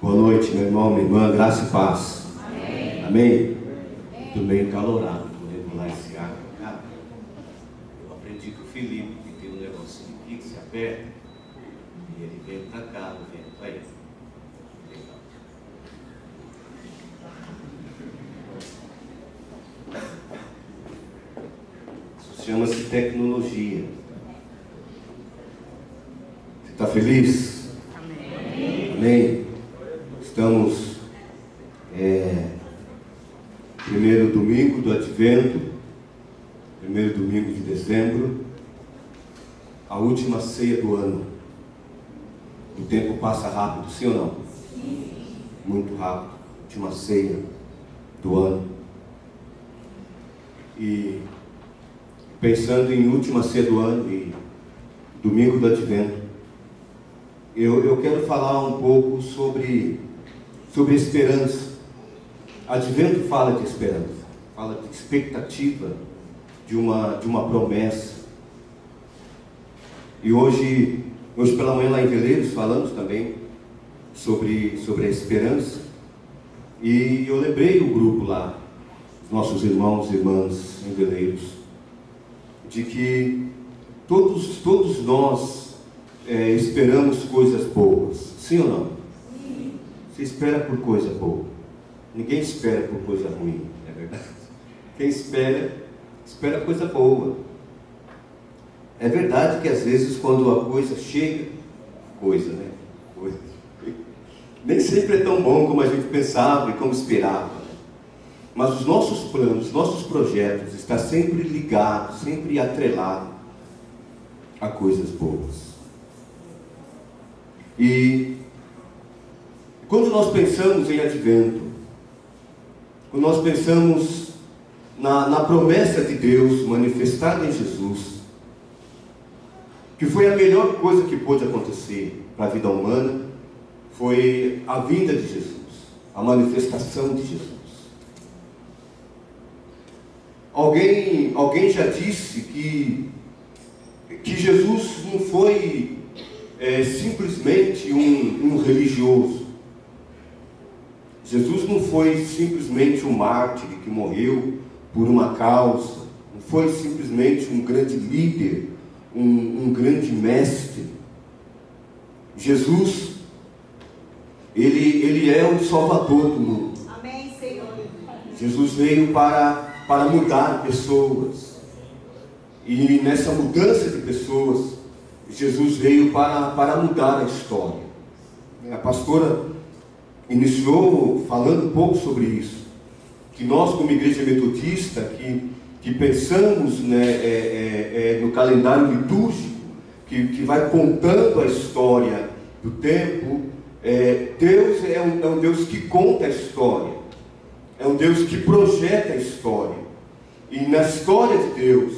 Boa noite, meu irmão, minha irmã, graça e paz. Amém. Amém? Muito bem calorado, vou regular esse ar para cá. Eu aprendi com o Felipe que tem um negocinho aqui que se aperta e ele vem para cá, o vento aí. Legal. Isso chama-se tecnologia. Você está feliz? Amém. Amém? Estamos primeiro domingo do Advento, primeiro domingo de dezembro, a última ceia do ano. O tempo passa rápido, sim ou não? Sim. Muito rápido. Última ceia do ano. E pensando em última ceia do ano e domingo do Advento, eu quero falar um pouco sobre esperança. Advento fala de esperança, fala de expectativa de uma promessa. E hoje pela manhã lá em Veleiros falamos também sobre a esperança. E eu lembrei o grupo lá, os nossos irmãos e irmãs em Veleiros, de que todos nós esperamos coisas boas, sim ou não? Sim. Você espera por coisa boa. Ninguém espera por coisa ruim, é verdade? Quem espera coisa boa. É verdade que às vezes quando a coisa chega, coisa, nem sempre é tão bom como a gente pensava e como esperava. Mas os nossos planos, os nossos projetos estão sempre ligados, sempre atrelados a coisas boas. E quando nós pensamos em Advento, quando nós pensamos na promessa de Deus manifestada em Jesus, que foi a melhor coisa que pôde acontecer para a vida humana, foi a vinda de Jesus, a manifestação de Jesus. Alguém já disse que Jesus não foi simplesmente um religioso. Jesus não foi simplesmente um mártir que morreu por uma causa, não foi simplesmente um grande líder, um grande mestre. Jesus, ele é o Salvador do mundo. Amém, Senhor. Jesus veio para mudar pessoas. E nessa mudança de pessoas, Jesus veio para mudar a história. A pastora iniciou falando um pouco sobre isso, que nós como igreja metodista, que pensamos no calendário litúrgico, que vai contando a história do tempo, Deus é um Deus que conta a história, é um Deus que projeta a história, e na história de Deus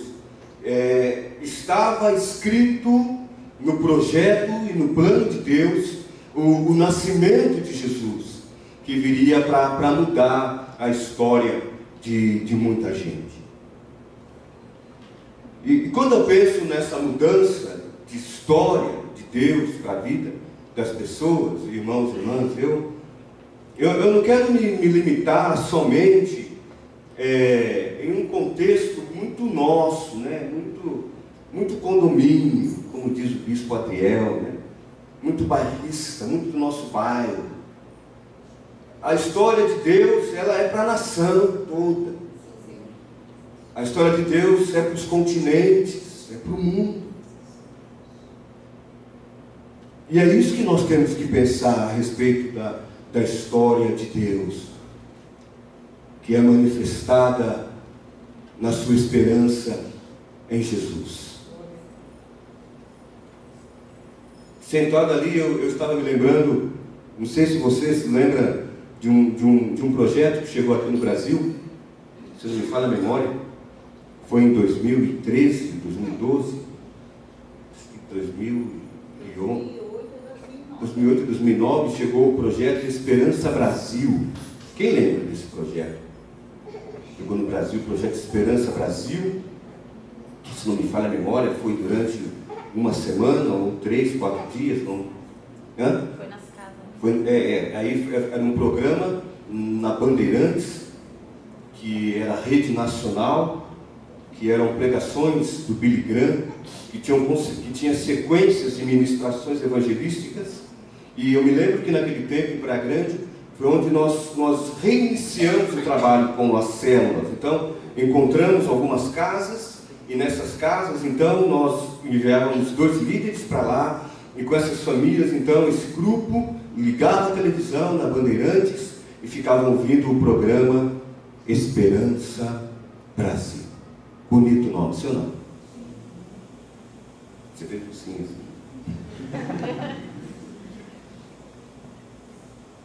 estava escrito no projeto e no plano de Deus o nascimento de Jesus, que viria para mudar a história de muita gente. E quando eu penso nessa mudança de história de Deus para a vida das pessoas, irmãos e irmãs, eu não quero me limitar somente em um contexto muito nosso, muito condomínio, como diz o bispo Adriel, muito bairrista, muito do nosso bairro. A história de Deus, ela é para a nação toda. A história de Deus é para os continentes, é para o mundo. E é isso que nós temos que pensar a respeito da história de Deus, que é manifestada na sua esperança em Jesus. Sentado ali, eu estava me lembrando, não sei se você se lembra de um projeto que chegou aqui no Brasil, se não me falha a memória, foi em 2013, 2012, 2008 e 2009, chegou o projeto Esperança Brasil. Quem lembra desse projeto? Chegou no Brasil o projeto Esperança Brasil, que, se não me falha a memória, foi durante uma semana ou 3, 4 dias, não? Foi nas casas. Aí era um programa na Bandeirantes, que era a rede nacional, que eram pregações do Billy Graham, que tinha sequências de ministrações evangelísticas. E eu me lembro que naquele tempo, em Praia Grande, foi onde nós reiniciamos o trabalho com as células. Então, encontramos algumas casas, e nessas casas, então, nós enviávamos 2 líderes para lá, e com essas famílias, então, esse grupo ligava a televisão na Bandeirantes e ficavam ouvindo o programa Esperança Brasil. Bonito nome, seu nome? Você fez sim, assim.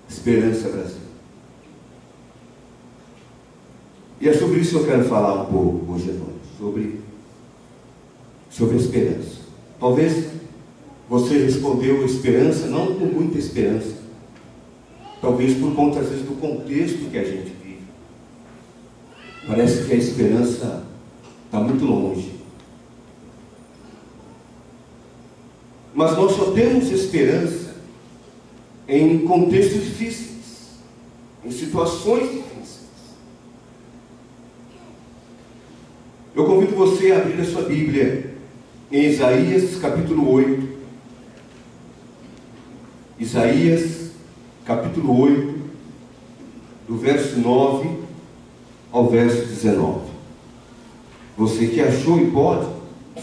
Esperança Brasil. E é sobre isso que eu quero falar um pouco hoje à noite, sobre a esperança. Talvez você respondeu esperança não com muita esperança, talvez por conta às vezes do contexto que a gente vive. Parece que a esperança está muito longe. Mas nós só temos esperança em contextos difíceis, em situações difíceis. Eu convido você a abrir a sua Bíblia em Isaías capítulo 8. Isaías capítulo 8, do verso 9 ao verso 19. Você que achou e pode,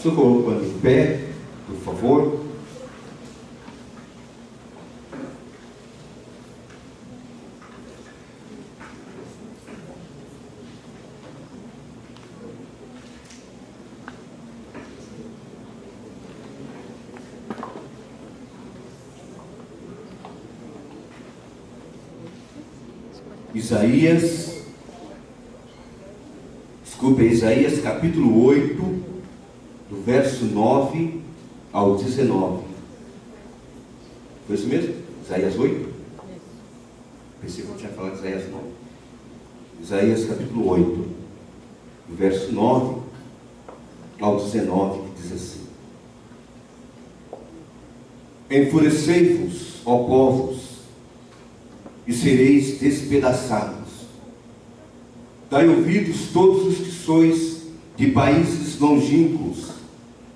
se colocando em pé, por favor. Isaías capítulo 8, do verso 9 ao 19. Foi isso mesmo? Isaías 8? Pensei que eu tinha falado de Isaías 9. Isaías capítulo 8, do verso 9 ao 19, que diz assim: Enfurecei-vos, ó povos, e sereis despedaçados. Dai ouvidos todos os que sois de países longínquos,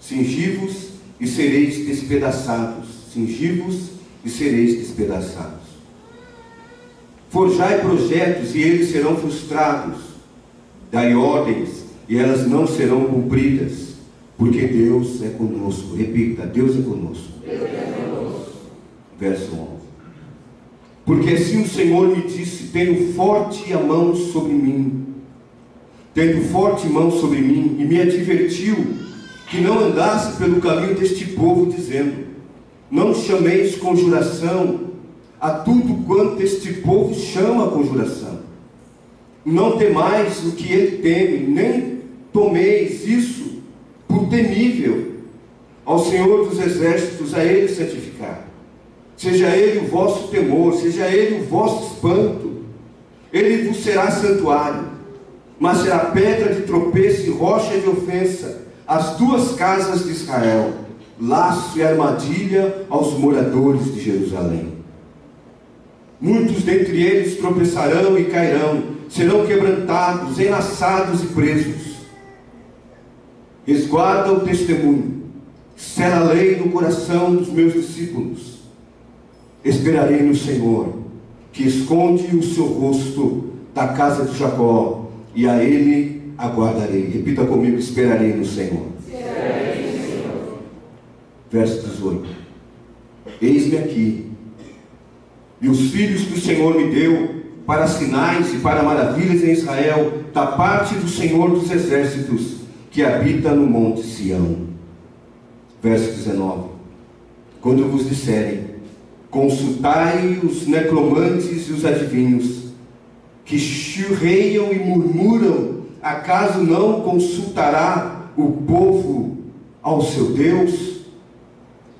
cingi-vos e sereis despedaçados, cingi-vos e sereis despedaçados. Forjai projetos e eles serão frustrados, dai ordens e elas não serão cumpridas, porque Deus é conosco. Repita: Deus é conosco. Deus é conosco. Verso 11. Porque assim o Senhor me disse: tenho forte a mão sobre mim, tendo forte mão sobre mim, e me advertiu que não andasse pelo caminho deste povo, dizendo: não chameis conjuração a tudo quanto este povo chama conjuração. Não temais o que ele teme, nem tomeis isso por temível. Ao Senhor dos exércitos, a ele santificar. Seja ele o vosso temor, seja ele o vosso espanto. Ele vos será santuário, mas será pedra de tropeço e rocha de ofensa às 2 casas de Israel, laço e armadilha aos moradores de Jerusalém. Muitos dentre eles tropeçarão e cairão, serão quebrantados, enlaçados e presos. Resguarda o testemunho, sela a lei no coração dos meus discípulos. Esperarei no Senhor, que esconde o seu rosto da casa de Jacó, e a ele aguardarei. Repita comigo: esperarei no Senhor. Esperarei no Senhor. Verso 18. Eis-me aqui, e os filhos que o Senhor me deu, para sinais e para maravilhas em Israel, da parte do Senhor dos exércitos, que habita no monte Sião. Verso 19. Quando vos disserem: consultai os necromantes e os adivinhos, que churreiam e murmuram, acaso não consultará o povo ao seu Deus?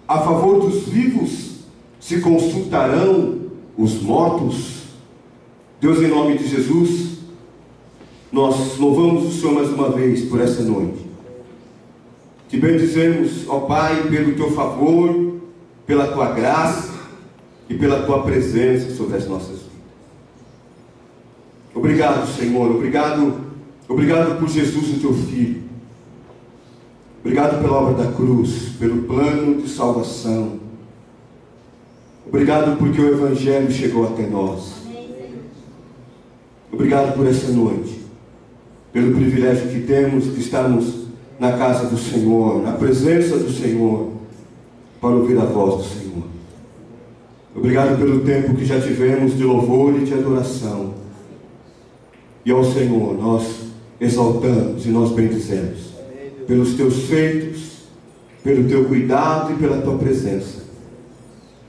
A favor dos vivos se consultarão os mortos? Deus, em nome de Jesus, nós louvamos o Senhor mais uma vez por essa noite. Te bendizemos, ó Pai, pelo teu favor, pela tua graça. e pela Tua presença sobre as nossas vidas. Obrigado, Senhor, obrigado por Jesus, o Teu Filho. Obrigado pela obra da cruz, pelo plano de salvação. Obrigado porque o Evangelho chegou até nós. Obrigado por essa noite, pelo privilégio que temos de estarmos na casa do Senhor, na presença do Senhor, para ouvir a voz do Senhor. Obrigado pelo tempo que já tivemos de louvor e de adoração. E ao Senhor nós exaltamos e nós bendizemos pelos Teus feitos, pelo Teu cuidado e pela Tua presença.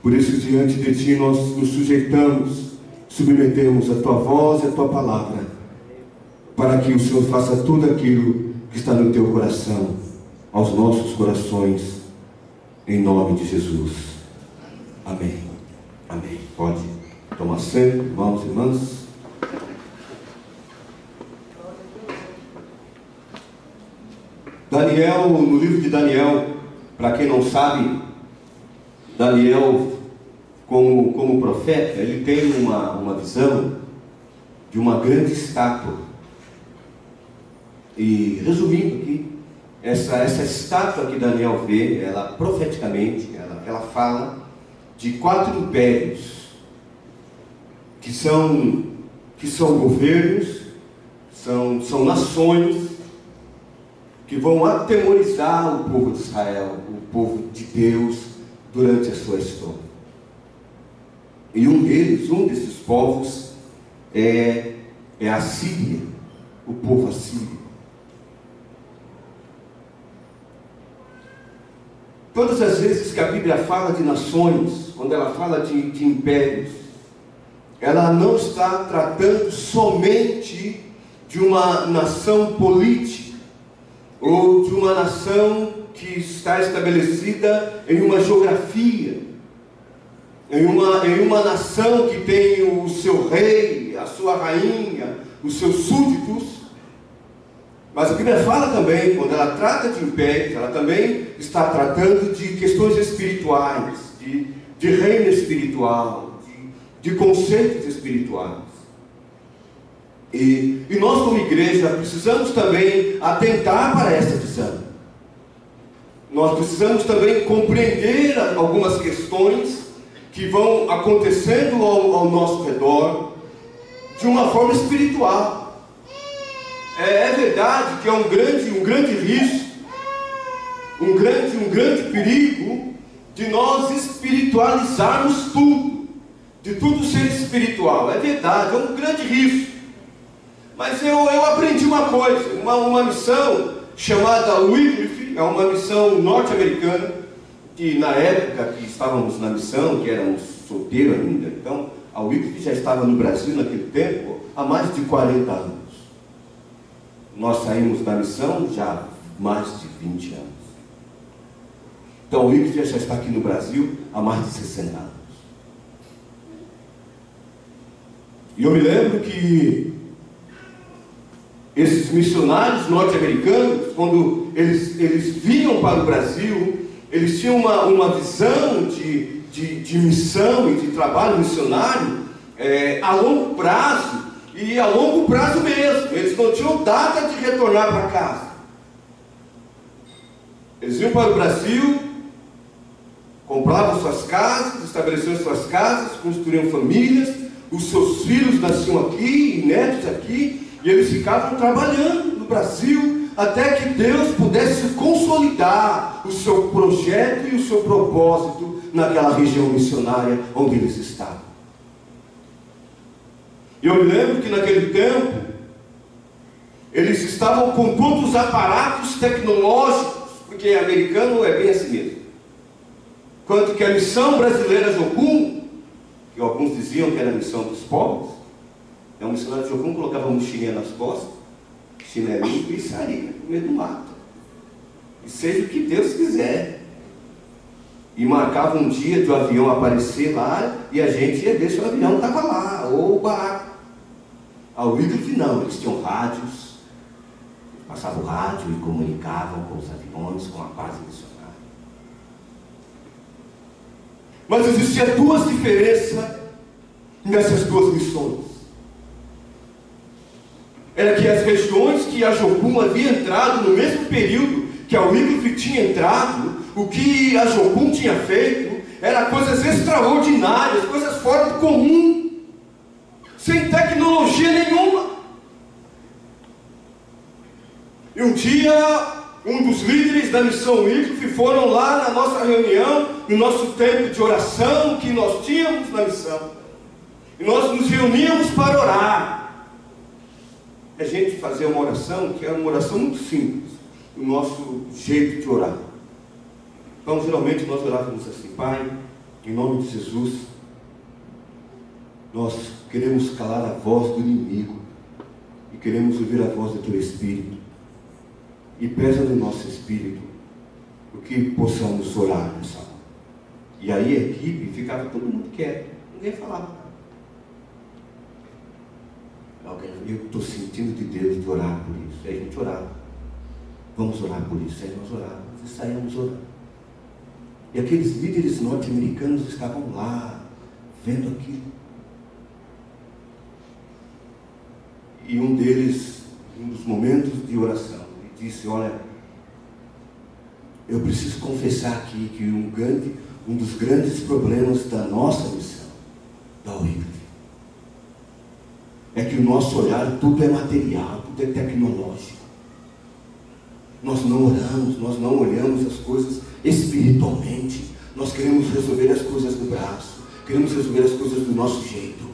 Por isso, diante de Ti nós nos sujeitamos, submetemos a Tua voz e a Tua palavra, para que o Senhor faça tudo aquilo que está no Teu coração, aos nossos corações, em nome de Jesus. Amém. Amém. Pode tomar assento, irmãos e irmãs. Daniel, no livro de Daniel, para quem não sabe, Daniel, como profeta, ele tem uma visão de uma grande estátua. E, resumindo aqui, essa estátua que Daniel vê, ela profeticamente, ela fala de 4 impérios, que são governos, são nações, que vão atemorizar o povo de Israel, o povo de Deus, durante a sua história. E um desses povos é a Síria, o povo assírio. Todas as vezes que a Bíblia fala de nações, quando ela fala de impérios, ela não está tratando somente de uma nação política, ou de uma nação que está estabelecida em uma geografia, em uma nação que tem o seu rei, a sua rainha, os seus súditos. Mas a Bíblia fala também, quando ela trata de impérios, ela também está tratando de questões espirituais, de reino espiritual, de conceitos espirituais. E nós, como igreja, precisamos também atentar para essa visão. Nós precisamos também compreender algumas questões que vão acontecendo ao nosso redor de uma forma espiritual. É verdade que é um grande risco, um grande perigo de nós espiritualizarmos tudo, de tudo ser espiritual. É verdade, é um grande risco. Mas eu aprendi uma coisa, uma missão chamada Wycliffe, é uma missão norte-americana, que na época que estávamos na missão, que éramos solteiros ainda, então a Wycliffe já estava no Brasil naquele tempo, há mais de 40 anos. Nós saímos da missão já há mais de 20 anos. Então a Wycliffe já está aqui no Brasil há mais de 60 anos. E eu me lembro que esses missionários norte-americanos, quando eles vinham para o Brasil, eles tinham uma visão de missão e de trabalho missionário a longo prazo, e a longo prazo mesmo. Eles não tinham data de retornar para casa. Eles vinham para o Brasil, compravam suas casas, estabeleciam suas casas, construíam famílias, os seus filhos nasciam aqui, e netos aqui, e eles ficavam trabalhando no Brasil até que Deus pudesse consolidar o seu projeto e o seu propósito naquela região missionária onde eles estavam. E eu me lembro que naquele tempo eles estavam com todos os aparatos tecnológicos, porque americano é bem assim mesmo. Quanto que a missão brasileira Jocum, que alguns diziam que era a missão dos pobres, o missionário de Jocum colocava uma mochilinha nas costas, chinelinho e saía no meio do mato. E seja o que Deus quiser. E marcava um dia de o avião aparecer lá, e a gente ia ver se o avião estava lá, ou o barco. A Wycliffe não, eles tinham rádios, passavam o rádio e comunicavam com os aviões, com a base missionária. Mas existiam duas diferenças nessas duas missões. Era que as regiões que a Jocum havia entrado no mesmo período que a Wycliffe tinha entrado, o que a Jocum tinha feito era coisas extraordinárias, coisas fora do comum, sem tecnologia nenhuma. E um dia, um dos líderes da missão Wycliffe foram lá na nossa reunião, no nosso tempo de oração que nós tínhamos na missão. E nós nos reuníamos para orar. A gente fazia uma oração que era uma oração muito simples, o nosso jeito de orar. Então, geralmente nós orávamos assim: Pai, em nome de Jesus, nós queremos calar a voz do inimigo e queremos ouvir a voz do Teu Espírito. E pesa no nosso espírito o que possamos orar nessa hora. E aí a equipe ficava todo mundo quieto, ninguém falava. Eu estou sentindo de Deus de orar por isso. Aí a gente orava. Vamos orar por isso. Aí nós orávamos e saíamos orando. E aqueles líderes norte-americanos estavam lá, vendo aquilo. E um deles, em um dos momentos de oração, ele disse: olha, eu preciso confessar aqui que um dos grandes problemas da nossa missão, da Wycliffe, é que o nosso olhar tudo é material, tudo é tecnológico. Nós não oramos, nós não olhamos as coisas espiritualmente. Nós queremos resolver as coisas do braço, queremos resolver as coisas do nosso jeito.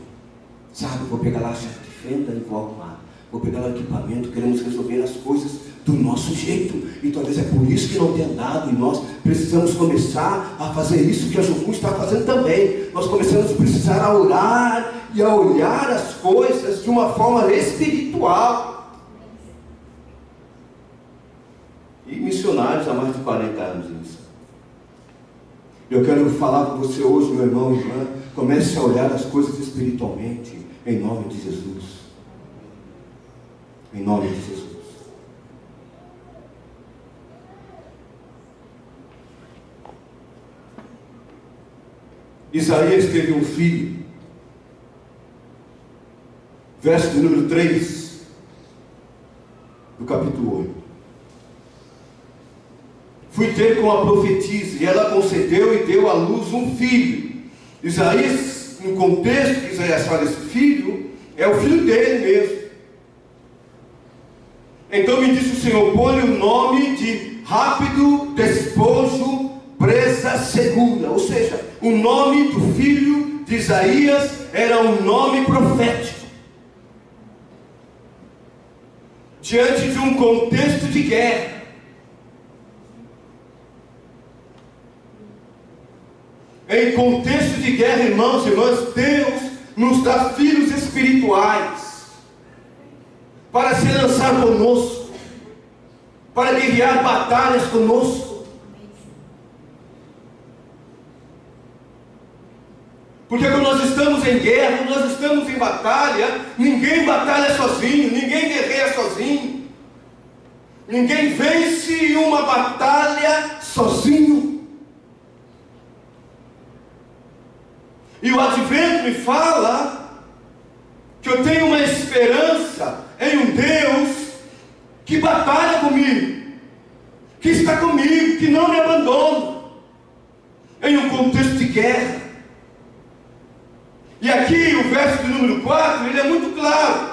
Sabe, vou pegar lá a chave de fenda e vou arrumar. Vou pegar o equipamento, queremos resolver as coisas do nosso jeito. E talvez é por isso que não tem andado. E nós precisamos começar a fazer isso que a Jocum está fazendo também. Nós começamos a precisar a orar e a olhar as coisas de uma forma espiritual. E missionários há mais de 40 anos nisso. Eu quero falar com você hoje, meu irmão e irmã, comece a olhar as coisas espiritualmente, em nome de Jesus. Em nome de Jesus. Isaías teve um filho. Verso de número 3 do capítulo 8. Fui ter com a profetisa, e ela concedeu e deu à luz um filho. Isaías, no contexto que Isaías fala esse filho, é o filho dele mesmo. Então me disse o Senhor: põe o nome de rápido despojo, presa segura. Ou seja, o nome do filho de Isaías era um nome profético. Diante de um contexto de guerra. Em contexto de guerra, irmãos e irmãs, Deus nos dá filhos espirituais para se lançar conosco, para guerrear batalhas conosco. Porque quando nós estamos em guerra, quando nós estamos em batalha, ninguém batalha sozinho, ninguém guerreia sozinho, ninguém vence uma batalha sozinho. E o advento me fala que eu tenho uma esperança em um Deus que batalha comigo, que está comigo, que não me abandona, em um contexto de guerra. E aqui o verso de número 4, ele é muito claro.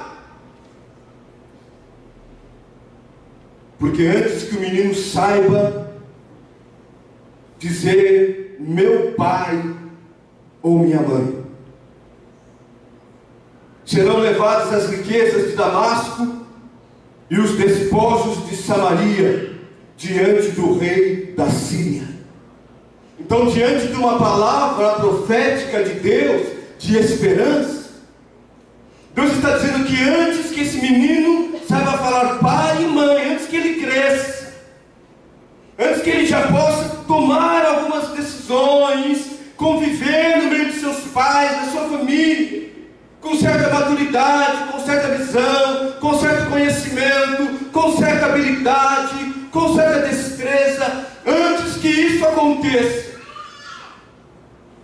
Porque antes que o menino saiba dizer meu pai ou minha mãe, serão levadas as riquezas de Damasco e os despojos de Samaria diante do rei da Síria. Então, diante de uma palavra profética de Deus, de esperança, Deus está dizendo que antes que esse menino saiba falar pai e mãe, antes que ele cresça, antes que ele já possa tomar algumas decisões, conviver no meio de seus pais, da sua família, com certa maturidade, com certa visão, com certo conhecimento, com certa habilidade, com certa destreza, antes que isso aconteça,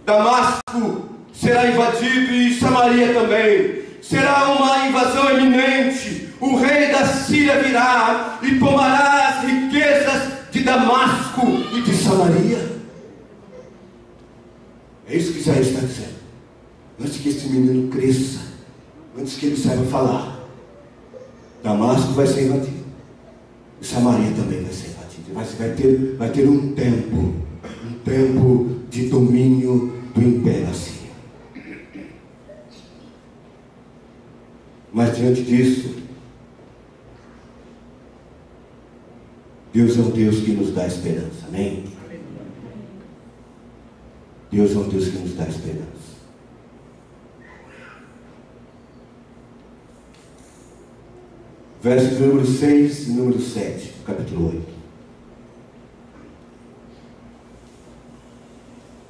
Damasco será invadido e Samaria também. Será uma invasão eminente. O rei da Síria virá e tomará as riquezas de Damasco e de Samaria. É isso que Isaías está dizendo. Antes que esse menino cresça, antes que ele saiba falar, Damasco vai ser invadido. E Samaria também vai ser invadida. Mas vai ter um tempo de domínio do Império Assírio. Mas diante disso, Deus é um Deus que nos dá esperança. Amém? Deus é um Deus que nos dá esperança. Versos número 6 e número 7, do capítulo 8.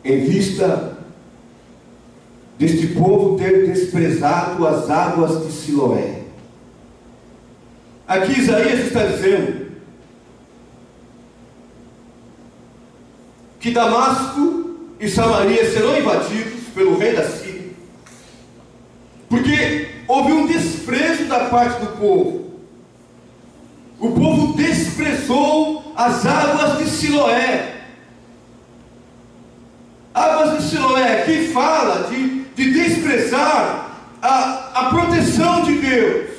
Em vista deste povo ter desprezado as águas de Siloé. Aqui Isaías está dizendo que Damasco e Samaria serão invadidos pelo rei da Síria, porque houve um desprezo da parte do povo. O povo desprezou as águas de Siloé. Águas de Siloé aqui fala de desprezar a proteção de Deus,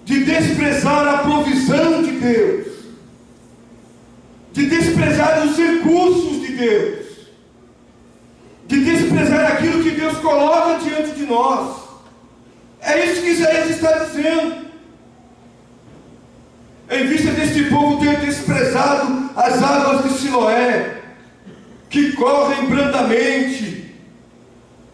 de desprezar a provisão de Deus, de desprezar os recursos de Deus, de desprezar aquilo que Deus coloca diante de nós. É isso que Isaías está dizendo. Em vista deste povo ter desprezado as águas de Siloé, que correm brandamente,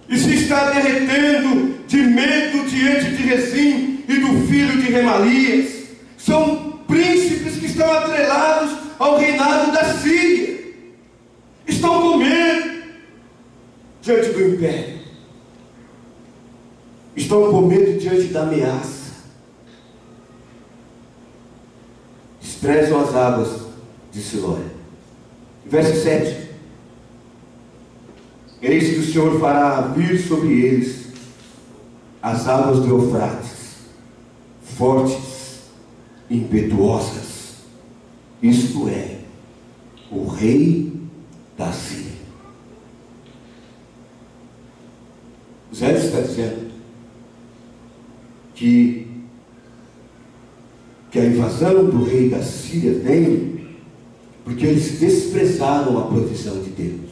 e se está derretendo de medo diante de Rezim e do filho de Remalias, são príncipes que estão atrelados ao reinado da Síria, estão com medo diante do império, estão com medo diante da ameaça, desprezam as águas de Siloé. Verso 7: eis que o Senhor fará vir sobre eles as águas do Eufrates, fortes, impetuosas, isto é, o rei da Síria. Zé está dizendo que a invasão do rei da Síria vem porque eles desprezaram a proteção de Deus,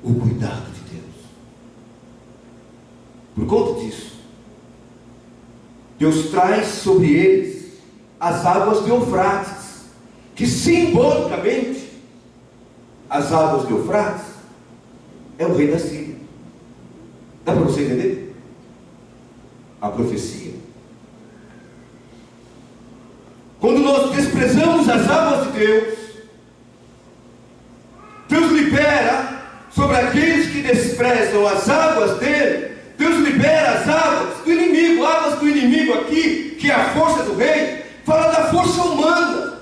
o cuidado de Deus. Por conta disso, Deus traz sobre eles as águas de Eufrates, que simbolicamente as águas de Eufrates é o rei da Síria. Dá para você entender? A profecia. Quando nós desprezamos as águas de Deus, Deus libera sobre aqueles que desprezam as águas dele. Deus libera as águas do inimigo. Águas do inimigo aqui, que é a força do rei, fala da força humana,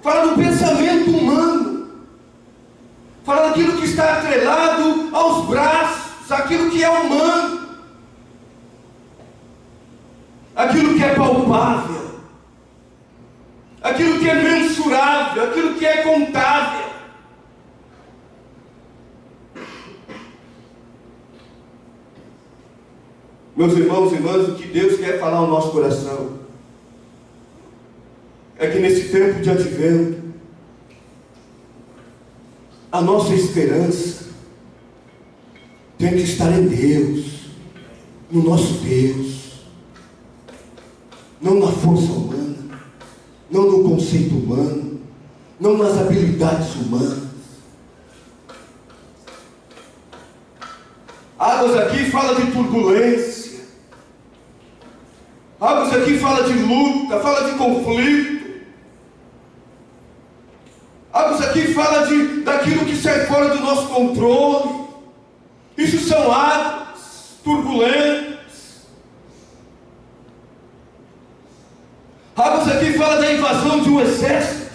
fala do pensamento humano, fala daquilo que está atrelado aos braços, aquilo que é humano, aquilo que é palpável, aquilo que é mensurável, aquilo que é contável. Meus irmãos e irmãs, o que Deus quer falar ao nosso coração é que nesse tempo de advento, a nossa esperança tem que estar em Deus, no nosso Deus, não na força humana, não no conceito humano, não nas habilidades humanas. Águas aqui fala de turbulência, águas aqui fala de luta, fala de conflito, águas aqui fala daquilo que sai fora do nosso controle. Isso são águas turbulentas. Águas aqui fala da invasão de um exército,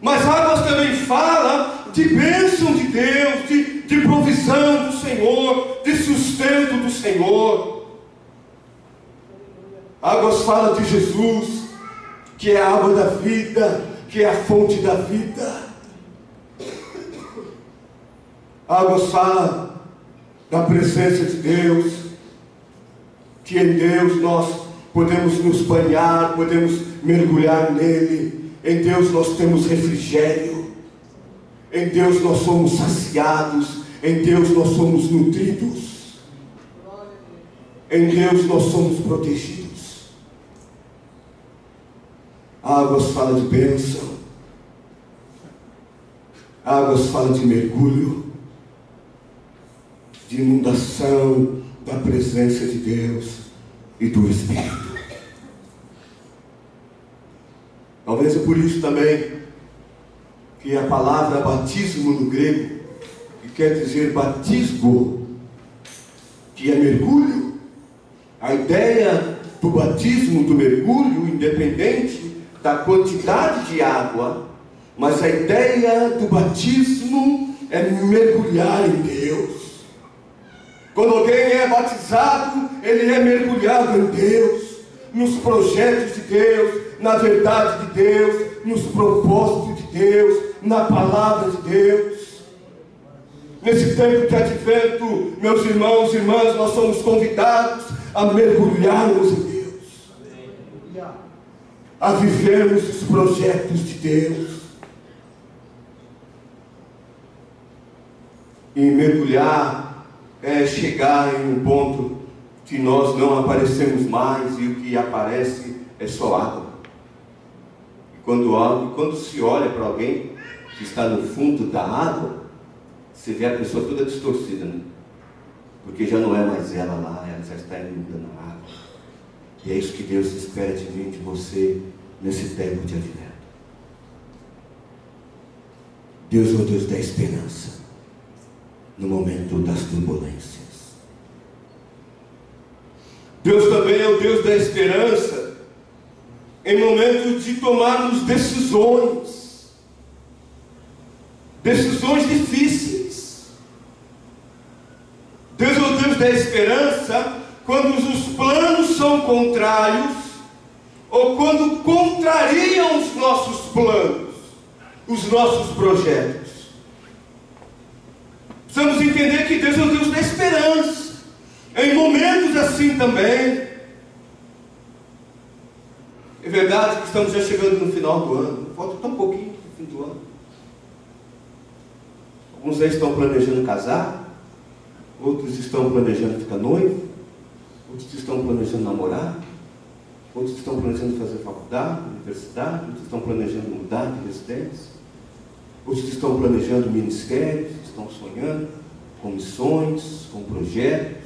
mas águas também fala de bênção de Deus, de provisão do Senhor, de sustento do Senhor. Águas fala de Jesus, que é a água da vida, que é a fonte da vida. Águas fala da presença de Deus, que em Deus nós podemos nos banhar, podemos mergulhar nele. Em Deus nós temos refrigério, em Deus nós somos saciados, em Deus nós somos nutridos, em Deus nós somos protegidos. Águas fala de bênção, águas fala de mergulho, de inundação da presença de Deus e do Espírito. Talvez é por isso também que a palavra batismo no grego, que quer dizer batismo, que é mergulho, a ideia do batismo, do mergulho, independente da quantidade de água, mas a ideia do batismo é mergulhar em Deus. Quando alguém é batizado, ele é mergulhado em Deus, nos projetos de Deus, na verdade de Deus, nos propósitos de Deus, na palavra de Deus. Nesse tempo de advento, meus irmãos e irmãs, nós somos convidados a mergulharmos em Deus, a vivermos os projetos de Deus. E mergulhar é chegar em um ponto que nós não aparecemos mais e o que aparece é só água. E quando se olha para alguém que está no fundo da água, você vê a pessoa toda distorcida, né? Porque já não é mais ela lá, ela já está inundando a água. E é isso que Deus espera de mim, de você, nesse tempo de advento. Deus é o Deus da esperança no momento das turbulências. Deus também é o Deus da esperança em momentos de tomarmos decisões difíceis. Deus é o Deus da esperança quando os planos são contrários ou quando contrariam os nossos planos, os nossos projetos. Precisamos entender que Deus é o Deus da esperança em momentos assim também. É verdade que estamos já chegando no final do ano, falta tão pouquinho para o fim do ano. Alguns aí estão planejando casar, outros estão planejando ficar noivo, outros estão planejando namorar, outros estão planejando fazer faculdade, universidade, outros estão planejando mudar de residência, outros estão planejando ministérios, estão sonhando com missões, com projetos.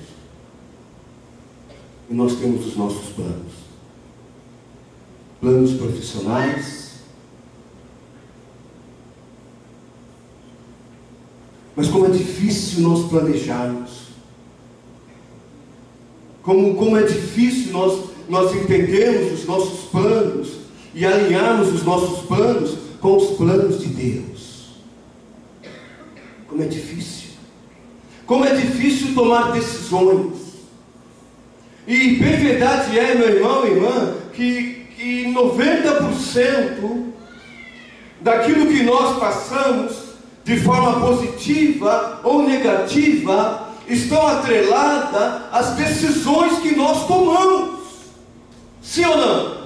E nós temos os nossos planos. Planos profissionais. Mas como é difícil nós planejarmos. Como é difícil nós entendermos os nossos planos e alinharmos os nossos planos com os planos de Deus. Como é difícil. Como é difícil tomar decisões. E bem verdade é, meu irmão e irmã, que 90% daquilo que nós passamos, de forma positiva ou negativa, estão atreladas às decisões que nós tomamos. Sim ou não?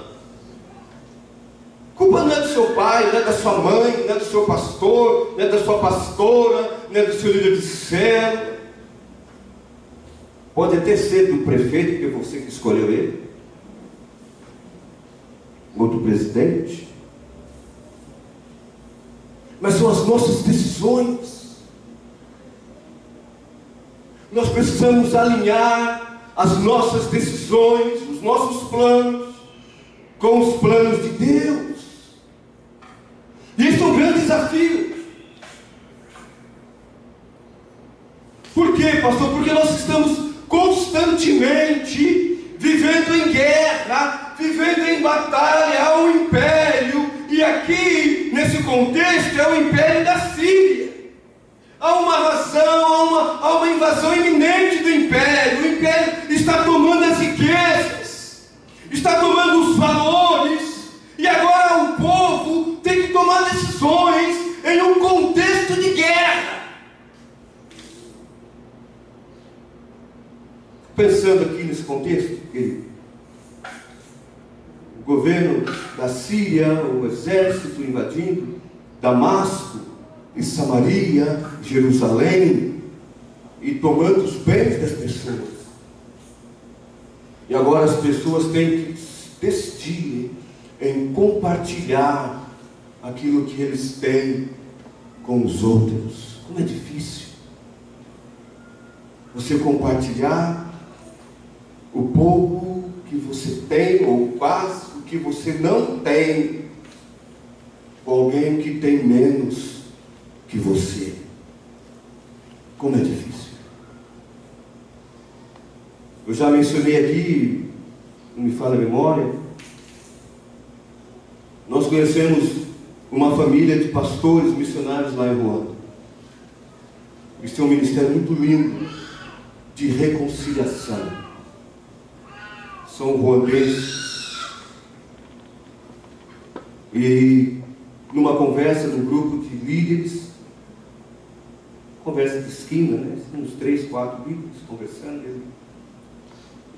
A culpa não é do seu pai, não é da sua mãe, não é do seu pastor, não é da sua pastora, não é do seu líder de célula. Pode até ser do prefeito, porque você que escolheu ele, ou do presidente. Mas são as nossas decisões. Nós precisamos alinhar as nossas decisões, os nossos planos, com os planos de Deus. E isso é um grande desafio. Por quê, pastor? Porque nós estamos constantemente vivendo em guerra, vivendo em batalha ao império. E aqui, nesse contexto é o Império da Síria. Há uma razão, há uma invasão iminente do Império. O Império está tomando as riquezas, está tomando os valores, e agora o povo tem que tomar decisões em um contexto de guerra. Pensando aqui nesse contexto, o governo da Síria, o exército invadindo Damasco e Samaria, Jerusalém, e tomando os bens das pessoas. E agora as pessoas têm que decidir em compartilhar aquilo que eles têm com os outros. Como é difícil você compartilhar o pouco que você tem, ou quase o que você não tem, com alguém que tem menos que você. Como é difícil. Eu já mencionei aqui, não me falha a memória, nós conhecemos uma família de pastores missionários lá em Ruanda. Eles têm um ministério muito lindo de reconciliação. São ruandeses. E numa conversa no grupo de líderes, conversa de esquina, né? Uns 3, 4 líderes conversando,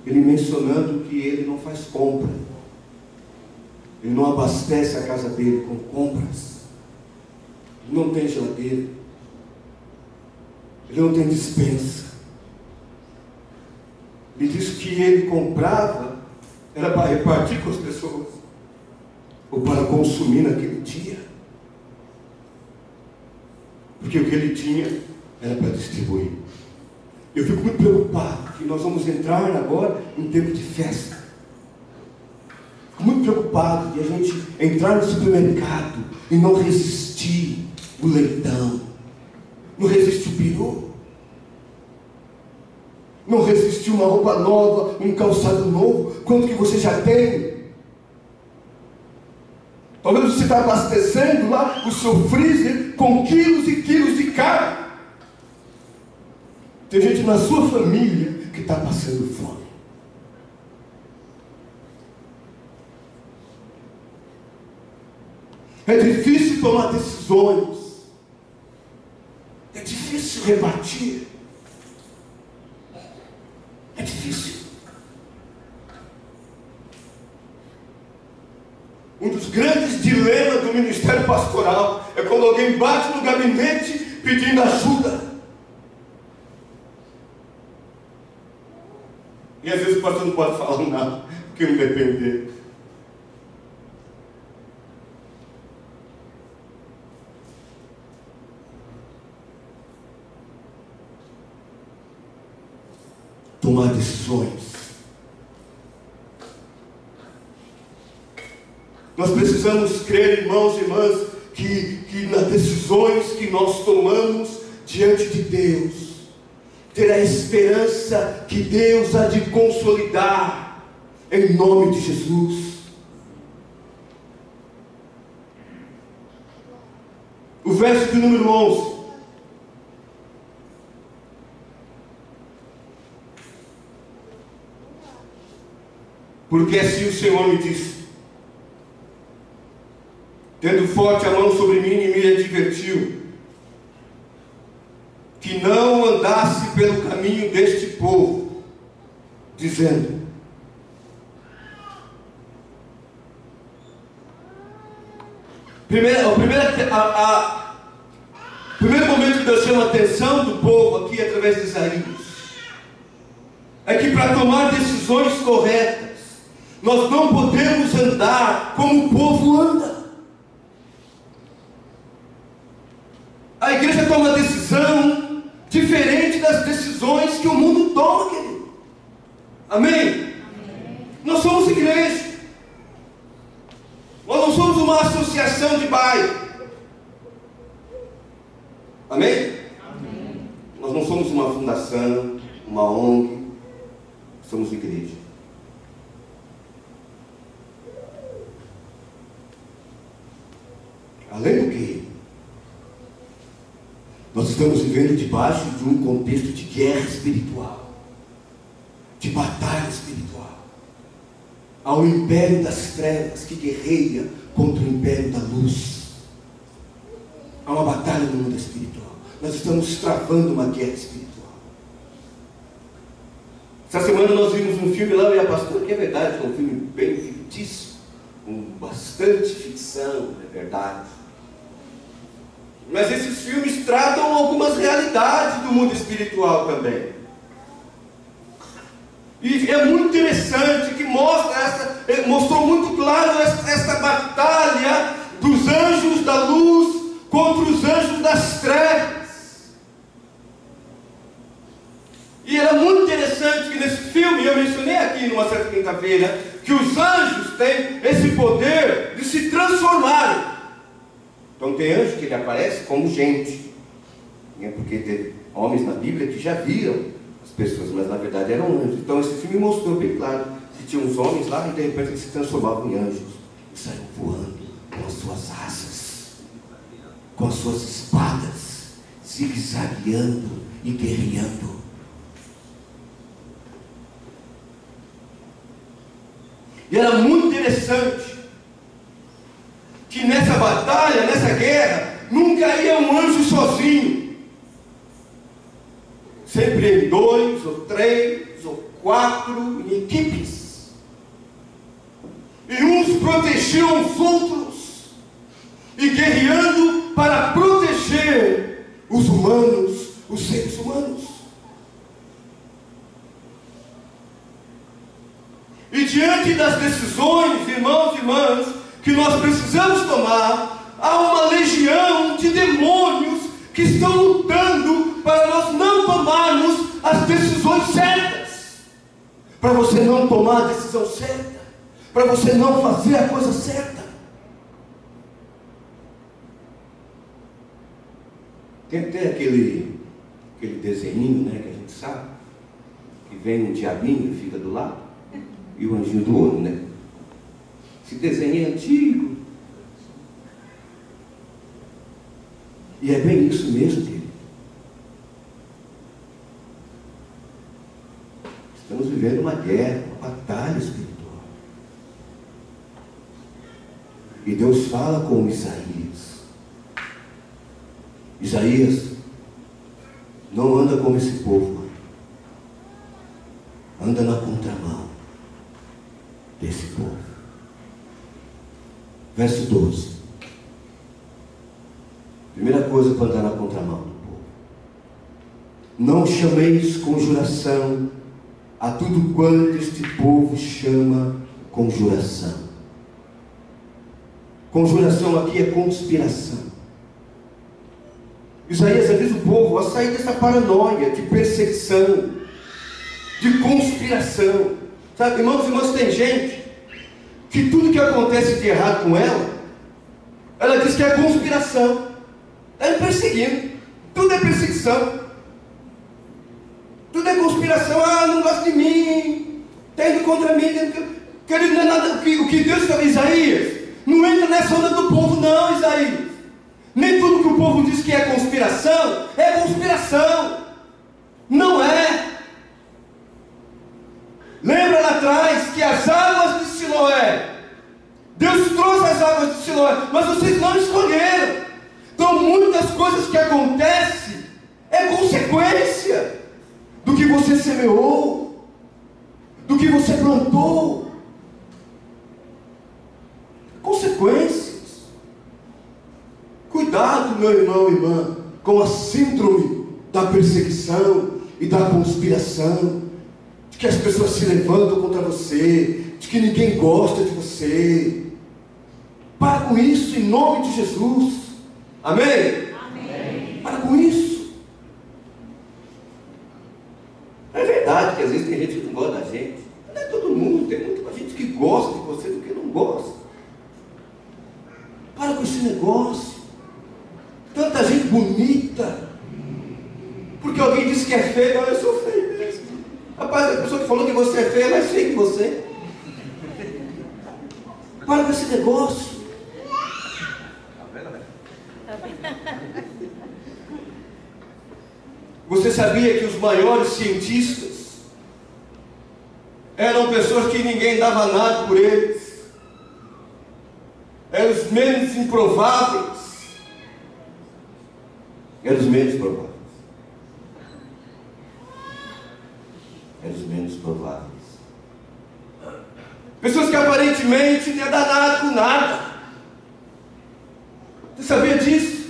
ele mencionando que ele não faz compra, ele não abastece a casa dele com compras, ele não tem geladeira, ele não tem despensa. Ele disse que ele comprava era para repartir com as pessoas, ou para consumir naquele dia, porque o que ele tinha era para distribuir. Eu fico muito preocupado, que nós vamos entrar agora em tempo de festa. Fico muito preocupado de a gente entrar no supermercado e não resistir o leitão, não resistir o peru, não resistir uma roupa nova, um calçado novo, quanto que você já tem. Talvez você está abastecendo lá o seu freezer com quilos e quilos de carne. Tem gente na sua família que está passando fome. É difícil tomar decisões. É difícil repartir. É difícil. Um dos grandes dilemas do ministério pastoral é quando alguém bate no gabinete pedindo ajuda. E às vezes o pastor não pode falar nada, porque não depender. Tomar decisões. Nós precisamos crer, irmãos e irmãs, que nas decisões que nós tomamos diante de Deus, ter a esperança que Deus há de consolidar, em nome de Jesus. O verso de número 11. Porque assim o Senhor me disse, tendo forte a mão sobre mim e me advertiu, que não andasse pelo caminho deste povo, dizendo: primeiro momento que Deus chama a atenção do povo aqui através de Isaías é que para tomar decisões corretas nós não podemos andar como o povo anda. A igreja toma decisão diferente das decisões que o mundo toma, querido. Amém? Amém. Nós somos igreja. Nós não somos uma associação de bairro. Amém? Amém. Nós não somos uma fundação, uma ONG. Somos igreja. Além do que, nós estamos vivendo debaixo de um contexto de guerra espiritual, de batalha espiritual. Há um império das trevas que guerreia contra o império da luz. Há uma batalha no mundo espiritual. Nós estamos travando uma guerra espiritual. Essa semana nós vimos um filme lá, eu e a pastora, que é verdade, foi um filme bem fictício, com bastante ficção, é verdade. Mas esses filmes tratam algumas realidades do mundo espiritual também. E é muito interessante que mostrou muito claro essa batalha dos anjos da luz contra os anjos das trevas. E era muito interessante que nesse filme, eu mencionei aqui numa certa quinta-feira, que os anjos têm esse poder de se transformarem. Então tem anjo que ele aparece como gente, porque teve homens na Bíblia que já viram as pessoas, mas na verdade eram anjos. Então esse filme mostrou bem claro que tinha uns homens lá e de repente eles se transformavam em anjos e saíam voando com as suas asas, com as suas espadas, zigue-zagueando e guerreando. E era muito interessante que nessa batalha, nessa guerra, nunca ia um anjo sozinho. Sempre em 2, ou 3, ou 4, em equipes. E uns protegiam os outros, e guerreando para proteger os humanos, os seres humanos. E diante das decisões, irmãos e irmãs, que nós precisamos tomar, há uma legião de demônios que estão lutando para nós não tomarmos as decisões certas, para você não tomar a decisão certa, para você não fazer a coisa certa. Tem até aquele desenho, né, que a gente sabe, que vem um diabinho e fica do lado, e o anjinho do outro, né? Esse desenho é antigo. E é bem isso mesmo, querido. Estamos vivendo uma guerra, uma batalha espiritual. E Deus fala com Isaías. Isaías, não anda como esse povo, anda na contramão desse povo. Verso 12. Primeira coisa para andar na contramão do povo: não chameis conjuração a tudo quanto este povo chama conjuração. Conjuração aqui é conspiração. Isaías avisa o povo a sair dessa paranoia de perseguição, de conspiração. Sabe, irmãos e irmãs, tem gente que tudo que acontece de errado com ela diz que é conspiração. Está me perseguindo. Tudo é perseguição. Tudo é conspiração. Ah, não gosta de mim. Está indo contra mim. Querido, não é nada. O que Deus falou, Isaías, não entra nessa onda do povo, não, Isaías. Nem tudo que o povo diz que é conspiração, é conspiração. Não é. Lembra lá atrás que as águas de Siloé, Deus trouxe as águas de Siloé, mas vocês não escolheram. Então muitas coisas que acontecem é consequência do que você semeou, do que você plantou. Consequências. Cuidado, meu irmão e irmã, com a síndrome da perseguição e da conspiração, de que as pessoas se levantam contra você, de que ninguém gosta de você. Para com isso em nome de Jesus. Amém? Amém. Para com isso. É verdade que às vezes tem gente que não gosta da gente. Não é todo mundo, tem muita gente que gosta de você do que não gosta. Para com esse negócio. Tanta gente bonita. Porque alguém disse que é feio, eu sou feio mesmo. Rapaz, a pessoa que falou que você é feio é mais feio que você. Para com esse negócio. sabia que os maiores cientistas eram pessoas que ninguém dava nada por eles? Eram os menos improváveis. Eram os menos prováveis. Eram os menos prováveis. Pessoas que aparentemente não iam dar nada com nada. Você sabia disso?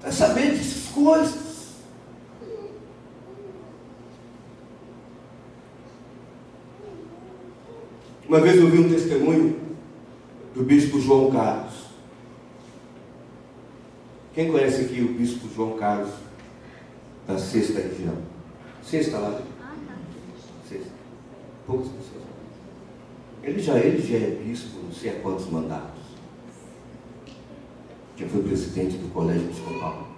Você sabia dessas coisas? Uma vez eu ouvi um testemunho do bispo João Carlos. Quem conhece aqui o bispo João Carlos da Sexta Região? Sexta lá? Sexta. Poucas pessoas. Ele já é bispo, não sei há quantos mandatos. Já foi presidente do Colégio Episcopal.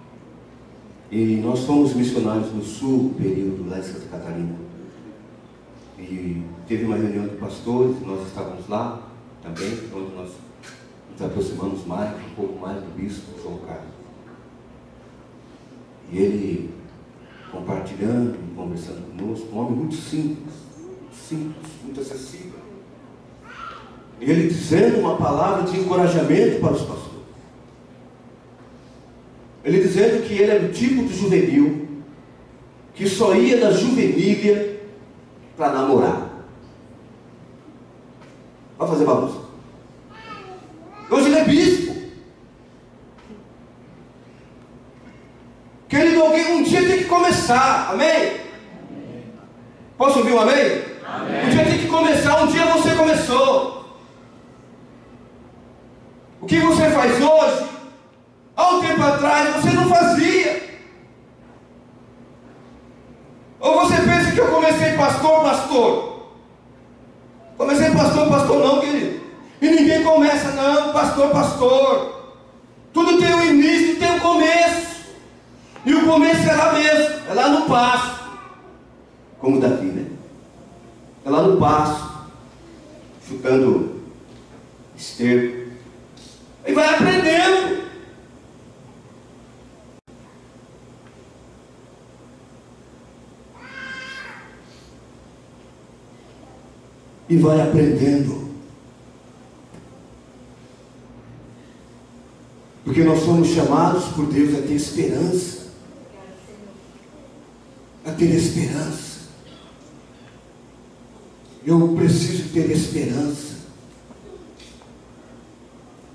E nós fomos missionários no sul, período lá em Santa Catarina. E teve uma reunião de pastores, nós estávamos lá também, onde nós nos aproximamos mais, um pouco mais do bispo João Carlos. E ele compartilhando, conversando conosco, um homem muito simples, muito acessível. E ele dizendo uma palavra de encorajamento para os pastores. Ele dizendo que ele era o tipo de juvenil que só ia na juvenília para namorar. Vai fazer bagunça. Hoje ele é bispo. Querido, alguém um dia tem que começar. Amém? Posso ouvir um amém? Amém. Um dia tem que começar. Um dia você começou. O que você faz hoje, há um tempo atrás você não fazia. Ou você pensa que eu comecei pastor? Comecei pastor não, querido. E ninguém começa não, pastor. Tudo tem um início e tem um começo. E o começo é lá mesmo, é lá no passo. Como Davi, né? É lá no passo, chutando esterco. E vai aprendendo. E vai aprendendo. Porque nós somos chamados por Deus a ter esperança. A ter esperança. Eu preciso ter esperança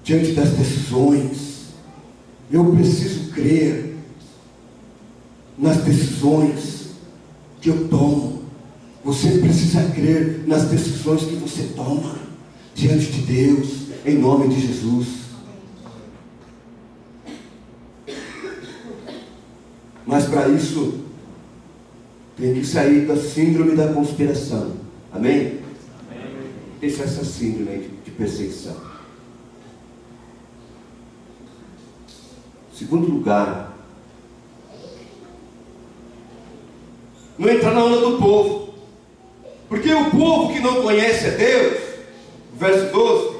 diante das decisões. Eu preciso crer nas decisões que eu tomo. Você precisa crer nas decisões que você toma diante de Deus, em nome de Jesus. Mas para isso tem que sair da síndrome da conspiração. Amém? Amém. Deixa essa síndrome de perseguição. Segundo lugar, não entrar na onda do povo. Porque o povo que não conhece a Deus, verso 12,